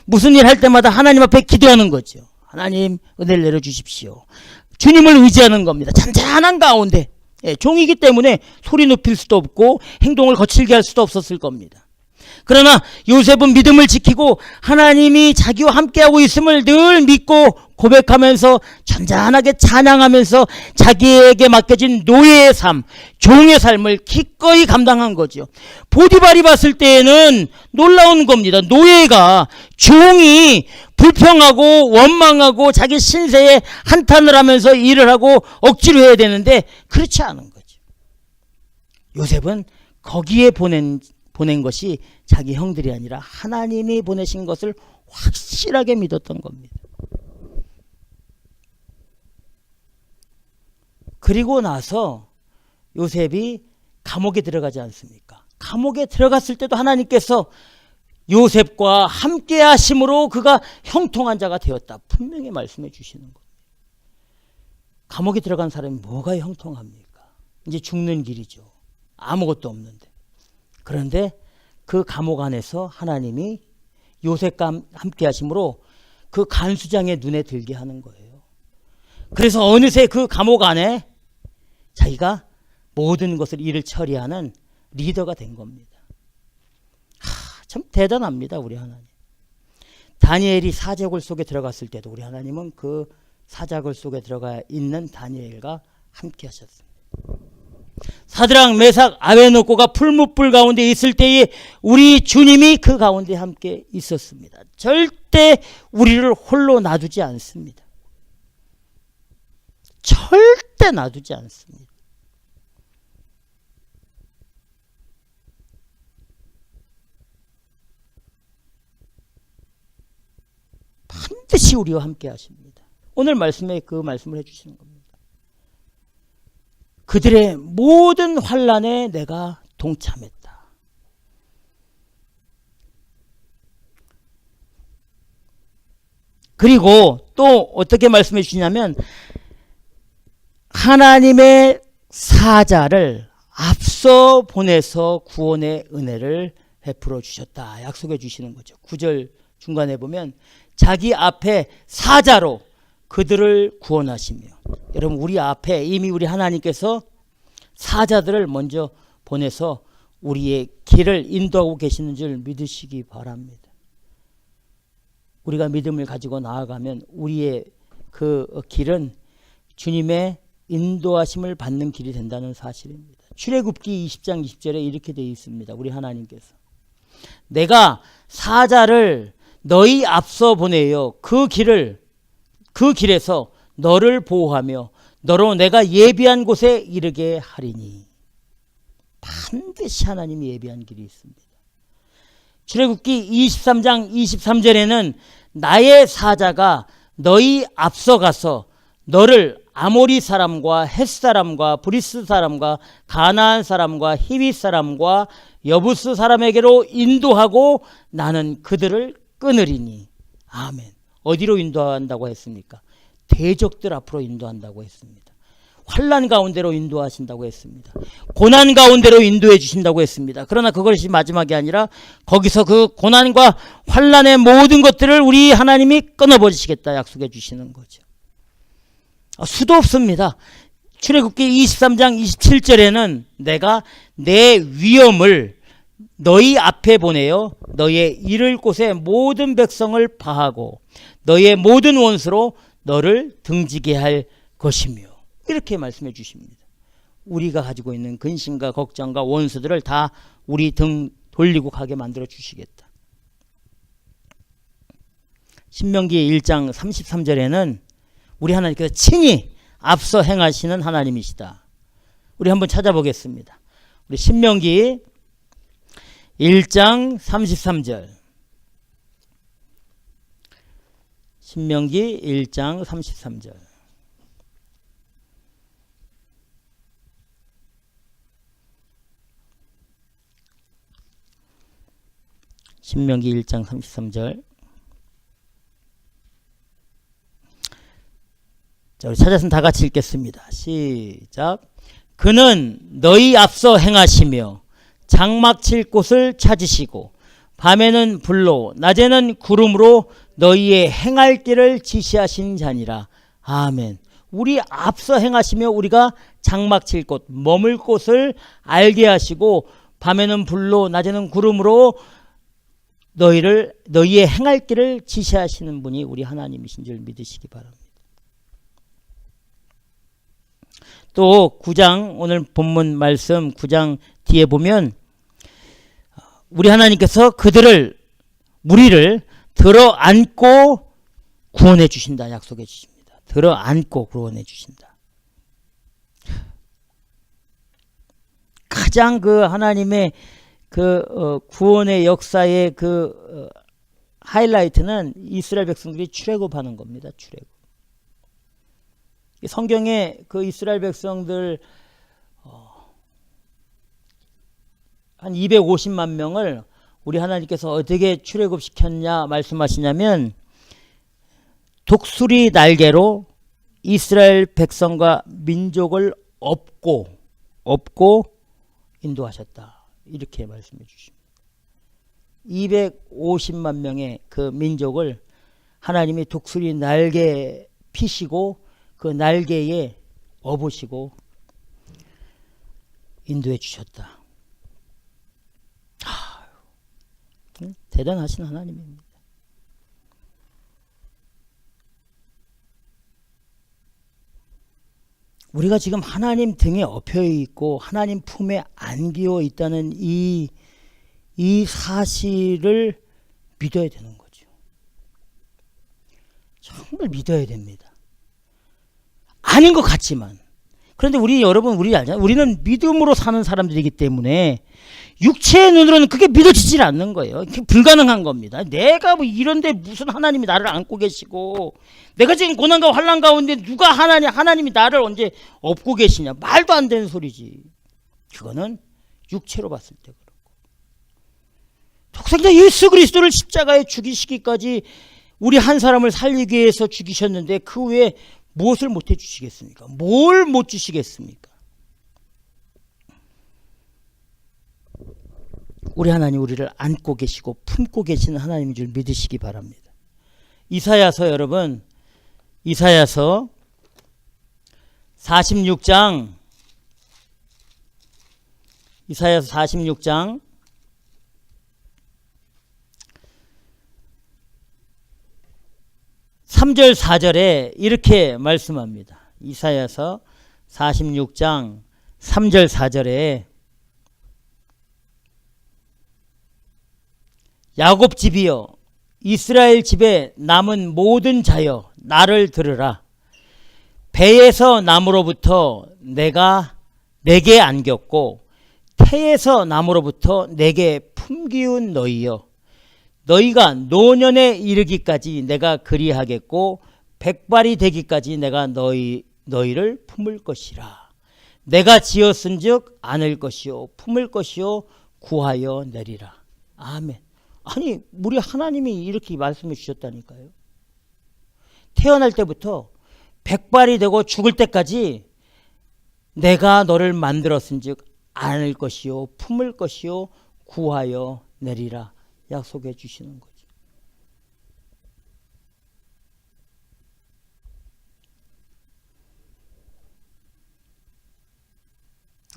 무슨 일 할 때마다 하나님 앞에 기도하는 거죠. 하나님 은혜를 내려주십시오. 주님을 의지하는 겁니다. 잔잔한 가운데. 종이기 때문에 소리 높일 수도 없고 행동을 거칠게 할 수도 없었을 겁니다. 그러나 요셉은 믿음을 지키고 하나님이 자기와 함께하고 있음을 늘 믿고 고백하면서 잔잔하게 찬양하면서 자기에게 맡겨진 노예의 삶, 종의 삶을 기꺼이 감당한 거죠. 보디발이 봤을 때에는 놀라운 겁니다. 노예가, 종이 불평하고 원망하고 자기 신세에 한탄을 하면서 일을 하고 억지로 해야 되는데 그렇지 않은 거죠. 요셉은 거기에 보낸 것이 자기 형들이 아니라 하나님이 보내신 것을 확실하게 믿었던 겁니다. 그리고 나서 요셉이 감옥에 들어가지 않습니까? 감옥에 들어갔을 때도 하나님께서 요셉과 함께 하심으로 그가 형통한 자가 되었다. 분명히 말씀해 주시는 겁니다. 감옥에 들어간 사람이 뭐가 형통합니까? 이제 죽는 길이죠. 아무것도 없는데. 그런데 그 감옥 안에서 하나님이 요셉과 함께 하심으로 그 간수장의 눈에 들게 하는 거예요. 그래서 어느새 그 감옥 안에 자기가 모든 것을 일을 처리하는 리더가 된 겁니다. 참 대단합니다, 우리 하나님. 다니엘이 사자굴 속에 들어갔을 때도 우리 하나님은 그 사자굴 속에 들어가 있는 다니엘과 함께 하셨습니다. 사드락 메삭 아베노고가 풀무불 가운데 있을 때에 우리 주님이 그 가운데 함께 있었습니다. 절대 우리를 홀로 놔두지 않습니다. 절대 놔두지 않습니다. 반드시 우리와 함께 하십니다. 오늘 말씀에 그 말씀을 해주시는 겁니다. 그들의 모든 환난에 내가 동참했다. 그리고 또 어떻게 말씀해 주시냐면 하나님의 사자를 앞서 보내서 구원의 은혜를 베풀어 주셨다. 약속해 주시는 거죠. 9절 중간에 보면 자기 앞에 사자로 그들을 구원하시며, 여러분 우리 앞에 이미 우리 하나님께서 사자들을 먼저 보내서 우리의 길을 인도하고 계시는 줄 믿으시기 바랍니다. 우리가 믿음을 가지고 나아가면 우리의 그 길은 주님의 인도하심을 받는 길이 된다는 사실입니다. 출애굽기 20장 20절에 이렇게 되어 있습니다. 우리 하나님께서 내가 사자를 너희 앞서 보내어 그 길에서 너를 보호하며 너로 내가 예비한 곳에 이르게 하리니. 반드시 하나님이 예비한 길이 있습니다. 출애굽기 23장 23절에는 나의 사자가 너희 앞서가서 너를 아모리 사람과 헷 사람과 브리스 사람과 가나안 사람과 히윗 사람과 여부스 사람에게로 인도하고 나는 그들을 끊으리니. 아멘. 어디로 인도한다고 했습니까? 대적들 앞으로 인도한다고 했습니다. 환난 가운데로 인도하신다고 했습니다. 고난 가운데로 인도해 주신다고 했습니다. 그러나 그것이 마지막이 아니라 거기서 그 고난과 환난의 모든 것들을 우리 하나님이 끊어버리시겠다 약속해 주시는 거죠. 수도 없습니다. 출애굽기 23장 27절에는 내가 내 위엄을 너희 앞에 보내어 너의 이를 곳에 모든 백성을 파하고 너의 모든 원수로 너를 등지게 할 것이며, 이렇게 말씀해 주십니다. 우리가 가지고 있는 근심과 걱정과 원수들을 다 우리 등 돌리고 가게 만들어 주시겠다. 신명기 1장 33절에는 우리 하나님께서 친히 앞서 행하시는 하나님이시다. 우리 한번 찾아보겠습니다. 우리 신명기 1장 33절. 신명기 1장 33절. 신명기 1장 33절. 자, 우리 찾았으면 다 같이 읽겠습니다. 시작. 그는 너희 앞서 행하시며 장막 칠 곳을 찾으시고 밤에는 불로 낮에는 구름으로 너희의 행할 길을 지시하신 자니라. 아멘. 우리 앞서 행하시며 우리가 장막 칠 곳, 머물 곳을 알게 하시고 밤에는 불로 낮에는 구름으로 너희의 행할 길을 지시하시는 분이 우리 하나님이신 줄 믿으시기 바랍니다. 또 9장 오늘 본문 말씀 9장 뒤에 보면 우리 하나님께서 우리를 들어 안고 구원해 주신다 약속해 주십니다. 들어 안고 구원해 주신다. 가장 그 하나님의 그 구원의 역사의 그 하이라이트는 이스라엘 백성들이 출애굽하는 겁니다. 출애굽. 성경에 그 이스라엘 백성들 한 250만 명을 우리 하나님께서 어떻게 출애굽시켰냐 말씀하시냐면 독수리 날개로 이스라엘 백성과 민족을 업고 인도하셨다. 이렇게 말씀해 주십니다. 250만 명의 그 민족을 하나님이 독수리 날개 피시고 그 날개에 업으시고 인도해 주셨다. 대단하신 하나님입니다. 우리가 지금 하나님 등에 엎여 있고 하나님 품에 안기어 있다는 이 사실을 믿어야 되는 거죠. 정말 믿어야 됩니다. 아닌 것 같지만, 그런데 우리 알잖아요. 우리는 믿음으로 사는 사람들이기 때문에 육체의 눈으로는 그게 믿어지질 않는 거예요. 불가능한 겁니다. 내가 뭐 이런데 무슨 하나님이 나를 안고 계시고, 내가 지금 고난과 환난 가운데 누가 하나님이 나를 언제 업고 계시냐, 말도 안 되는 소리지. 그거는 육체로 봤을 때 그렇고, 독생자 예수 그리스도를 십자가에 죽이시기까지 우리 한 사람을 살리기 위해서 죽이셨는데 그 외에 무엇을 못 해주시겠습니까? 뭘 못 주시겠습니까? 우리 하나님 우리를 안고 계시고 품고 계시는 하나님인 줄 믿으시기 바랍니다. 이사야서, 여러분, 이사야서 46장 3절 4절에 이렇게 말씀합니다. 이사야서 46장 3절 4절에 야곱 집이여, 이스라엘 집에 남은 모든 자여, 나를 들으라. 배에서 남으로부터 내게 안겼고 태에서 남으로부터 내게 품기운 너희여, 너희가 노년에 이르기까지 내가 그리하겠고 백발이 되기까지 내가 너희를 품을 것이라. 내가 지었은즉 안을 것이요 품을 것이요 구하여 내리라. 아멘. 아니, 우리 하나님이 이렇게 말씀해 주셨다니까요. 태어날 때부터 백발이 되고 죽을 때까지 내가 너를 만들었은즉 안을 것이요 품을 것이요 구하여 내리라 약속해 주시는 거죠.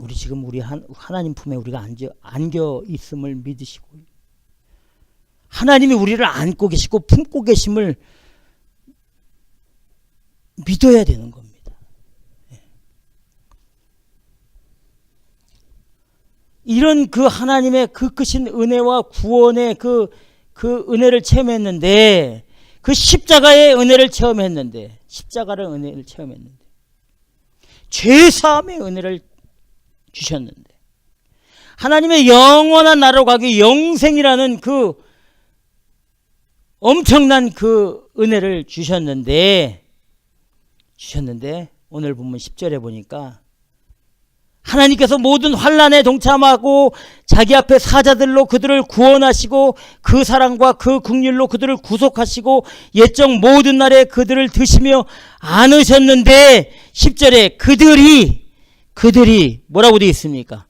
우리 하나님 품에 우리가 안겨 있음을 믿으시고, 하나님이 우리를 안고 계시고 품고 계심을 믿어야 되는 겁니다. 이런 그 하나님의 그 크신 은혜와 구원의 그 은혜를 체험했는데, 그 십자가의 은혜를 체험했는데, 죄사함의 은혜를 주셨는데, 하나님의 영원한 나라로 가기 영생이라는 그 엄청난 그 은혜를 주셨는데 오늘 본문 10절에 보니까 하나님께서 모든 환난에 동참하고 자기 앞에 사자들로 그들을 구원하시고 그 사랑과 그 긍휼로 그들을 구속하시고 옛적 모든 날에 그들을 드시며 안으셨는데 10절에 그들이 뭐라고 되어 있습니까?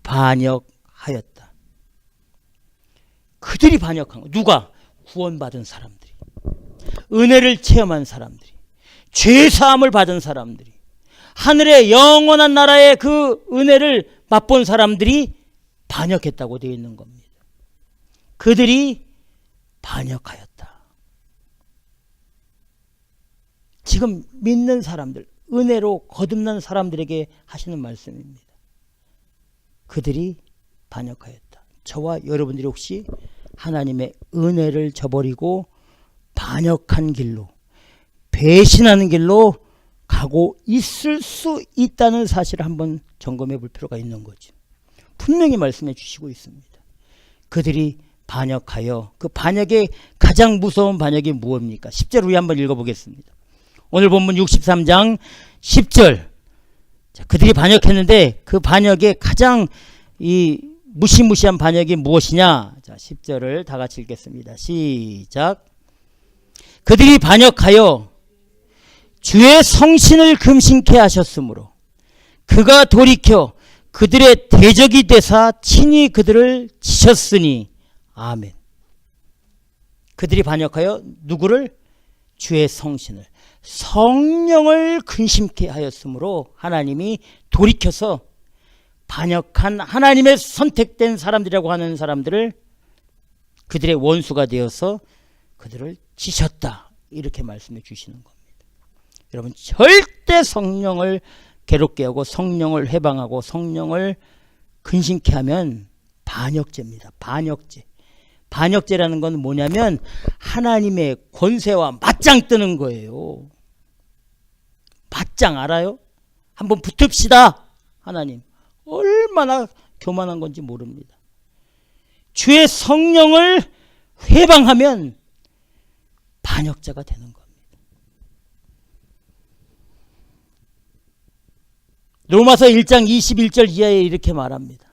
반역하였다. 그들이 반역한 거. 누가? 구원받은 사람들이, 은혜를 체험한 사람들이, 죄사함을 받은 사람들이, 하늘의 영원한 나라의 그 은혜를 맛본 사람들이 반역했다고 되어 있는 겁니다. 그들이 반역하였다. 지금 믿는 사람들, 은혜로 거듭난 사람들에게 하시는 말씀입니다. 그들이 반역하였다. 저와 여러분들이 혹시 하나님의 은혜를 저버리고 반역한 길로, 배신하는 길로 가고 있을 수 있다는 사실을 한번 점검해 볼 필요가 있는 거죠. 분명히 말씀해 주시고 있습니다. 그들이 반역하여, 그 반역의 가장 무서운 반역이 무엇입니까? 10절 우리 한번 읽어보겠습니다. 오늘 본문 63장 10절. 자, 그들이 반역했는데 그 반역의 가장 무시무시한 반역이 무엇이냐? 자, 10절을 다 같이 읽겠습니다. 시작. 그들이 반역하여 주의 성신을 금신케 하셨으므로 그가 돌이켜 그들의 대적이 되사 친히 그들을 치셨으니. 아멘. 그들이 반역하여 누구를? 주의 성신을, 성령을 근심케 하였으므로 하나님이 돌이켜서 반역한 하나님의 선택된 사람들이라고 하는 사람들을 그들의 원수가 되어서 그들을 치셨다. 이렇게 말씀해 주시는 겁니다. 여러분, 절대 성령을 괴롭게 하고 성령을 해방하고 성령을 근심케 하면 반역죄입니다. 반역죄. 반역죄라는 건 뭐냐면 하나님의 권세와 맞짱 뜨는 거예요. 맞짱 알아요? 한번 붙읍시다. 하나님 얼마나 교만한 건지 모릅니다. 주의 성령을 회방하면 반역자가 되는 겁니다. 로마서 1장 21절 이하에 이렇게 말합니다.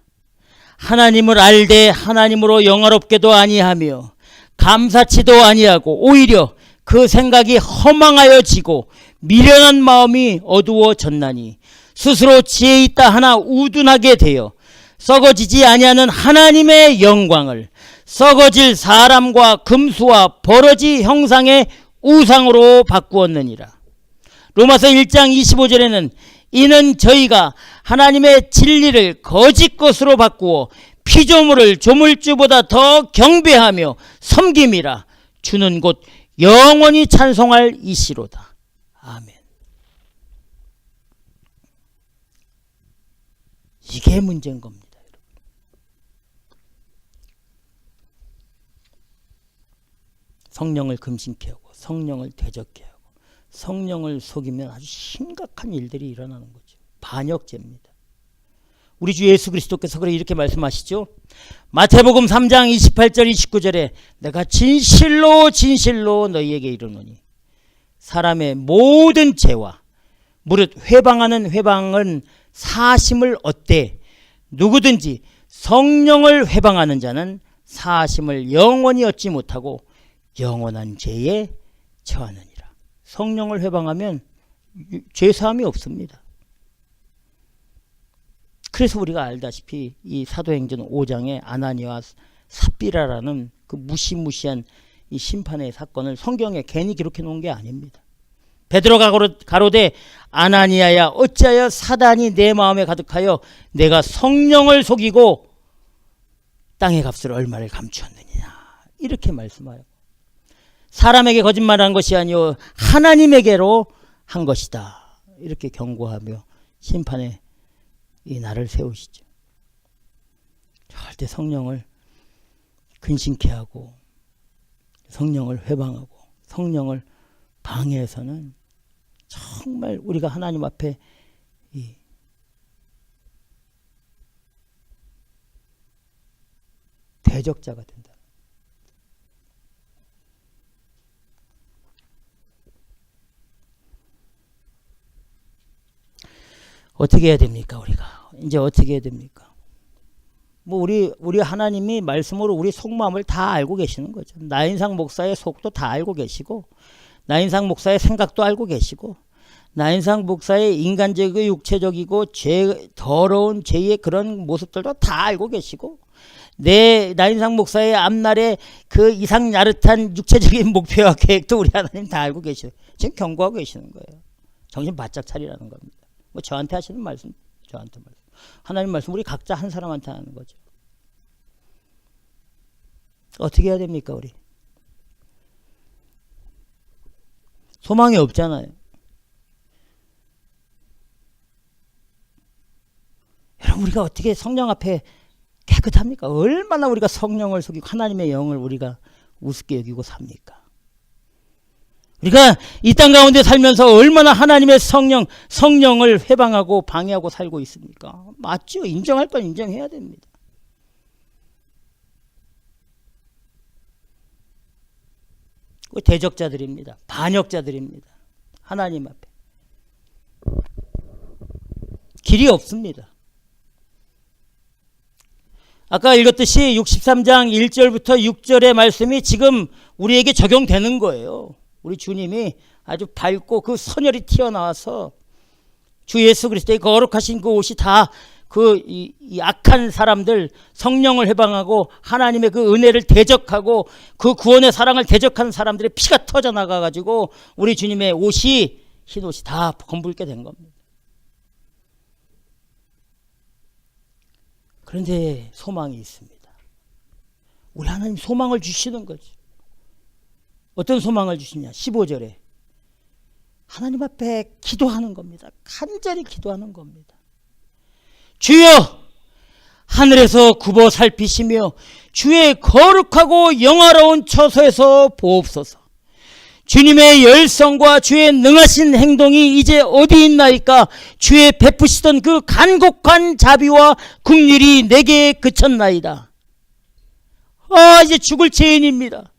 하나님을 알되 하나님으로 영화롭게도 아니하며 감사치도 아니하고 오히려 그 생각이 허망하여지고 미련한 마음이 어두워졌나니 스스로 지혜 있다 하나 우둔하게 되어 썩어지지 아니하는 하나님의 영광을 썩어질 사람과 금수와 버러지 형상의 우상으로 바꾸었느니라. 로마서 1장 25절에는 이는 저희가 하나님의 진리를 거짓 것으로 바꾸어 피조물을 조물주보다 더 경배하며 섬김이라. 주는 곧 영원히 찬송할 이시로다. 아멘. 이게 문제인 겁니다. 성령을 금신케 하고 성령을 대적케 하고 성령을 속이면 아주 심각한 일들이 일어나는 거죠. 반역죄입니다. 우리 주 예수 그리스도께서 그래 이렇게 말씀하시죠. 마태복음 3장 28절 29절에 내가 진실로 진실로 너희에게 이르노니 사람의 모든 죄와 무릇 회방하는 회방은 사심을 얻되 누구든지 성령을 회방하는 자는 사심을 영원히 얻지 못하고 영원한 죄에 처하느니라. 성령을 회방하면 죄사함이 없습니다. 그래서 우리가 알다시피 이 사도행전 5장에 아나니아와 삽비라라는 그 무시무시한 이 심판의 사건을 성경에 괜히 기록해 놓은 게 아닙니다. 베드로가 가로되 아나니아야 어찌하여 사단이 내 마음에 가득하여 내가 성령을 속이고 땅의 값을 얼마를 감추었느냐 이렇게 말씀하여 사람에게 거짓말한 것이 아니요 하나님에게로 한 것이다 이렇게 경고하며 심판의 이 날을 세우시죠. 절대 성령을 근심케 하고 성령을 회방하고 성령을 방해해서는 정말 우리가 하나님 앞에 이 대적자가 된다. 어떻게 해야 됩니까? 우리가 이제 어떻게 해야 됩니까? 뭐 우리 하나님이 말씀으로 우리 속마음을 다 알고 계시는 거죠. 나인상 목사의 속도 다 알고 계시고 나인상 목사의 생각도 알고 계시고 나인상 목사의 인간적이고 육체적이고 더러운 죄의 그런 모습들도 다 알고 계시고 내 나인상 목사의 앞날의 그 이상 야릇한 육체적인 목표와 계획도 우리 하나님 다 알고 계시고 지금 경고하고 계시는 거예요. 정신 바짝 차리라는 겁니다. 뭐 저한테 하시는 말씀, 저한테 말씀. 하나님 말씀 우리 각자 한 사람한테 하는 거죠. 어떻게 해야 됩니까, 우리? 소망이 없잖아요. 여러분, 우리가 어떻게 성령 앞에 깨끗합니까? 얼마나 우리가 성령을 속이고 하나님의 영을 우리가 우습게 여기고 삽니까? 우리가 이 땅 가운데 살면서 얼마나 하나님의 성령을 회방하고 방해하고 살고 있습니까? 맞죠? 인정할 건 인정해야 됩니다. 대적자들입니다. 반역자들입니다. 하나님 앞에. 길이 없습니다. 아까 읽었듯이 63장 1절부터 6절의 말씀이 지금 우리에게 적용되는 거예요. 우리 주님이 아주 밝고 그 선혈이 튀어나와서 주 예수 그리스도의 거룩하신 그 옷이 다 이 악한 사람들 성령을 해방하고 하나님의 그 은혜를 대적하고 그 구원의 사랑을 대적하는 사람들의 피가 터져 나가가지고 우리 주님의 옷이 흰 옷이 다 검붉게 된 겁니다. 그런데 소망이 있습니다. 우리 하나님 소망을 주시는 거죠. 어떤 소망을 주시냐? 15절에 하나님 앞에 기도하는 겁니다. 간절히 기도하는 겁니다. 주여 하늘에서 굽어 살피시며 주의 거룩하고 영화로운 처소에서 보옵소서. 주님의 열성과 주의 능하신 행동이 이제 어디 있나이까? 주의 베푸시던 그 간곡한 자비와 긍휼이 내게 그쳤나이다. 이제 죽을 죄인입니다.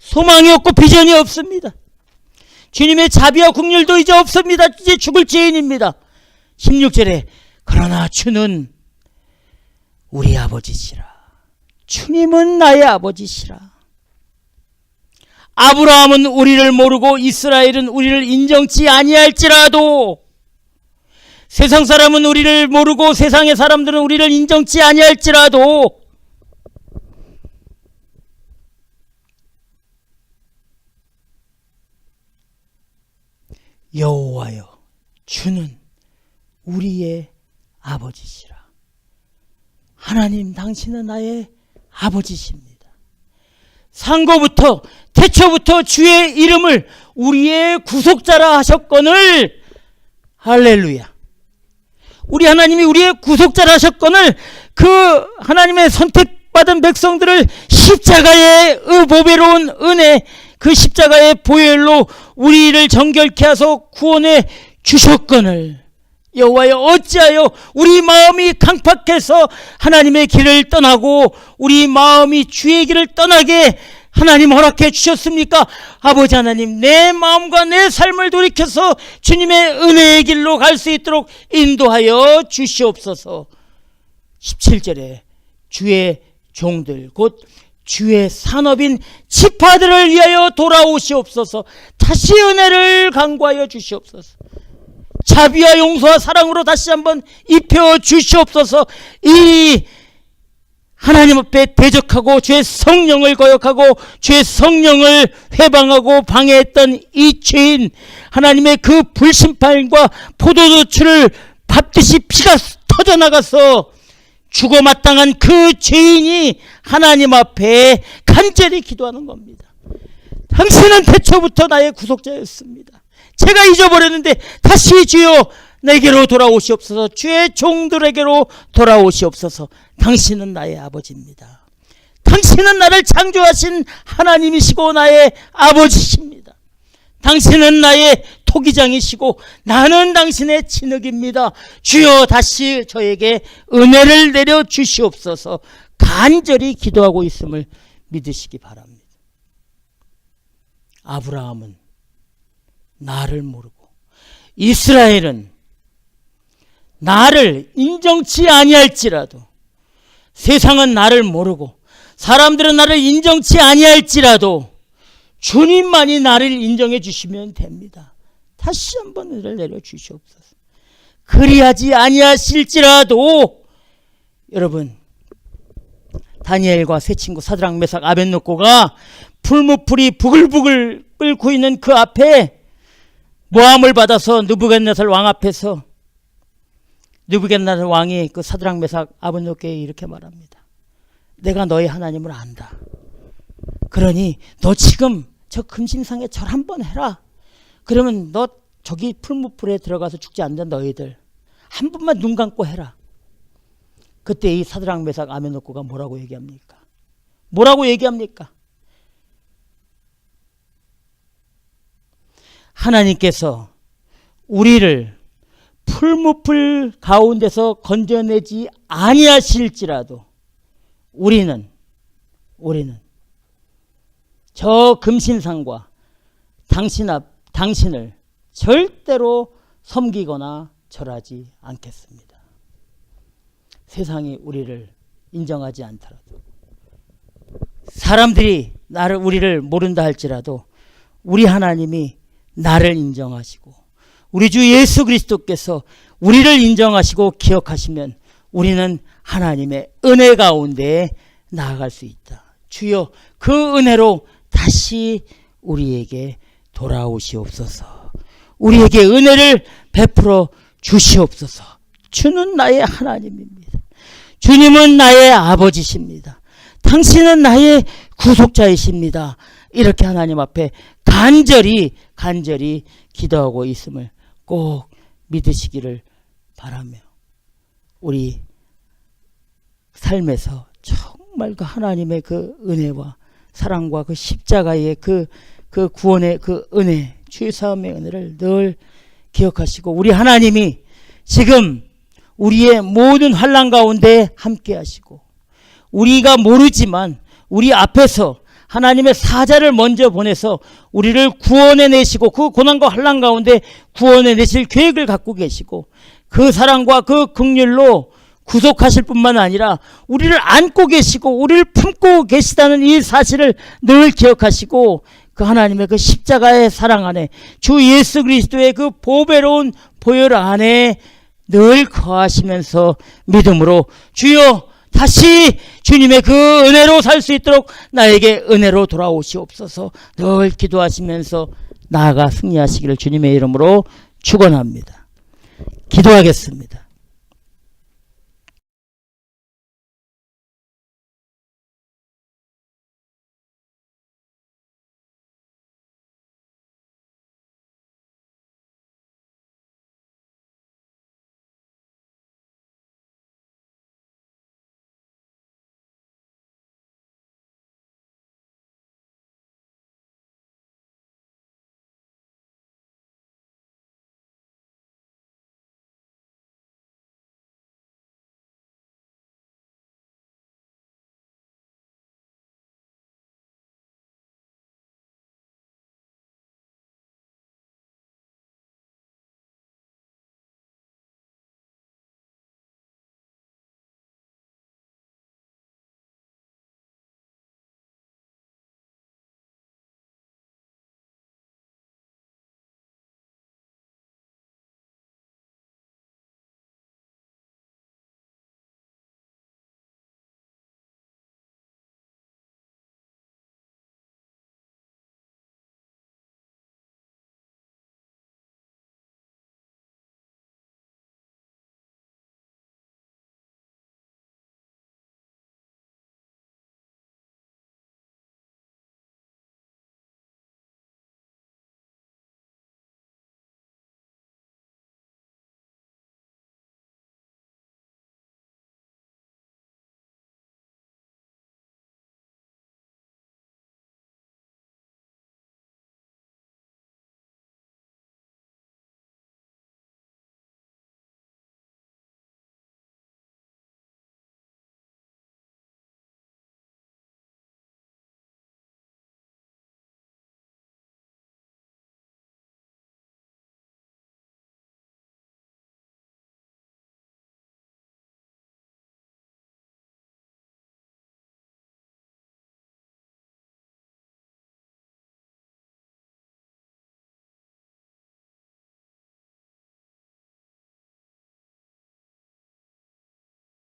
소망이 없고 비전이 없습니다. 주님의 자비와 긍휼도 이제 없습니다. 이제 죽을 죄인입니다. 16절에 그러나 주는 우리 아버지시라. 주님은 나의 아버지시라. 아브라함은 우리를 모르고 이스라엘은 우리를 인정치 아니할지라도, 세상 사람은 우리를 모르고 세상의 사람들은 우리를 인정치 아니할지라도 여호와여 주는 우리의 아버지시라. 하나님 당신은 나의 아버지십니다. 상고부터 태초부터 주의 이름을 우리의 구속자라 하셨거늘, 할렐루야. 우리 하나님이 우리의 구속자라 하셨거늘 그 하나님의 선택받은 백성들을 십자가의 보배로운 은혜, 그 십자가의 보혈로 우리를 정결케 하사 구원해 주셨거늘, 여호와여 어찌하여 우리 마음이 강팍해서 하나님의 길을 떠나고 우리 마음이 주의 길을 떠나게 하나님 허락해 주셨습니까? 아버지 하나님, 내 마음과 내 삶을 돌이켜서 주님의 은혜의 길로 갈 수 있도록 인도하여 주시옵소서. 17절에 주의 종들 곧 주의 산업인 지파들을 위하여 돌아오시옵소서. 다시 은혜를 간구하여 주시옵소서. 자비와 용서와 사랑으로 다시 한번 입혀 주시옵소서. 이 하나님 앞에 대적하고 주의 성령을 거역하고 주의 성령을 회방하고 방해했던 이 죄인, 하나님의 그 불심판과 포도주를 밟듯이 피가 터져나가서 죽어 마땅한 그 죄인이 하나님 앞에 간절히 기도하는 겁니다. 당신은 태초부터 나의 구속자였습니다. 제가 잊어버렸는데 다시 주여 내게로 돌아오시옵소서. 주의 종들에게로 돌아오시옵소서. 당신은 나의 아버지입니다. 당신은 나를 창조하신 하나님이시고 나의 아버지십니다. 당신은 나의 토기장이시고 나는 당신의 진흙입니다. 주여 다시 저에게 은혜를 내려 주시옵소서. 간절히 기도하고 있음을 믿으시기 바랍니다. 아브라함은 나를 모르고 이스라엘은 나를 인정치 아니할지라도, 세상은 나를 모르고 사람들은 나를 인정치 아니할지라도 주님만이 나를 인정해 주시면 됩니다. 다시 한번 은혜를 내려 주시옵소서. 그리하지 아니하실지라도, 여러분, 다니엘과 세 친구 사드락 메삭 아벳노고가 풀무풀이 부글부글 끓고 있는 그 앞에 모함을 받아서 느부갓네살 왕 앞에서 느부갓네살 왕이 그 사드락 메삭 아벳노고에게 이렇게 말합니다. 내가 너의 하나님을 안다. 그러니 너 지금 저 금신상에 절 한번 해라. 그러면 너 저기 풀무풀에 들어가서 죽지 않는 너희들 한 번만 눈 감고 해라. 그때 이 사드락 메삭 아벳노고가 뭐라고 얘기합니까? 뭐라고 얘기합니까? 하나님께서 우리를 풀무풀 가운데서 건져내지 아니하실지라도 우리는 저 금신상과 당신을 절대로 섬기거나 절하지 않겠습니다. 세상이 우리를 인정하지 않더라도, 사람들이 우리를 모른다 할지라도 우리 하나님이 나를 인정하시고 우리 주 예수 그리스도께서 우리를 인정하시고 기억하시면 우리는 하나님의 은혜 가운데 나아갈 수 있다. 주여 그 은혜로 다시 우리에게 돌아오시옵소서. 우리에게 은혜를 베풀어 주시옵소서. 주는 나의 하나님입니다. 주님은 나의 아버지십니다. 당신은 나의 구속자이십니다. 이렇게 하나님 앞에 간절히 기도하고 있음을 꼭 믿으시기를 바라며 우리 삶에서 정말 그 하나님의 그 은혜와 사랑과 그 십자가의 그 구원의 그 은혜, 죄사함의 은혜를 늘 기억하시고 우리 하나님이 지금 우리의 모든 환난 가운데 함께 하시고 우리가 모르지만 우리 앞에서 하나님의 사자를 먼저 보내서 우리를 구원해 내시고 그 고난과 환난 가운데 구원해 내실 계획을 갖고 계시고 그 사랑과 그 긍휼로 구속하실 뿐만 아니라 우리를 안고 계시고 우리를 품고 계시다는 이 사실을 늘 기억하시고 그 하나님의 그 십자가의 사랑 안에 주 예수 그리스도의 그 보배로운 보혈 안에 늘 거하시면서 믿음으로 주여 다시 주님의 그 은혜로 살 수 있도록 나에게 은혜로 돌아오시옵소서 늘 기도하시면서 나아가 승리하시기를 주님의 이름으로 축원합니다. 기도하겠습니다.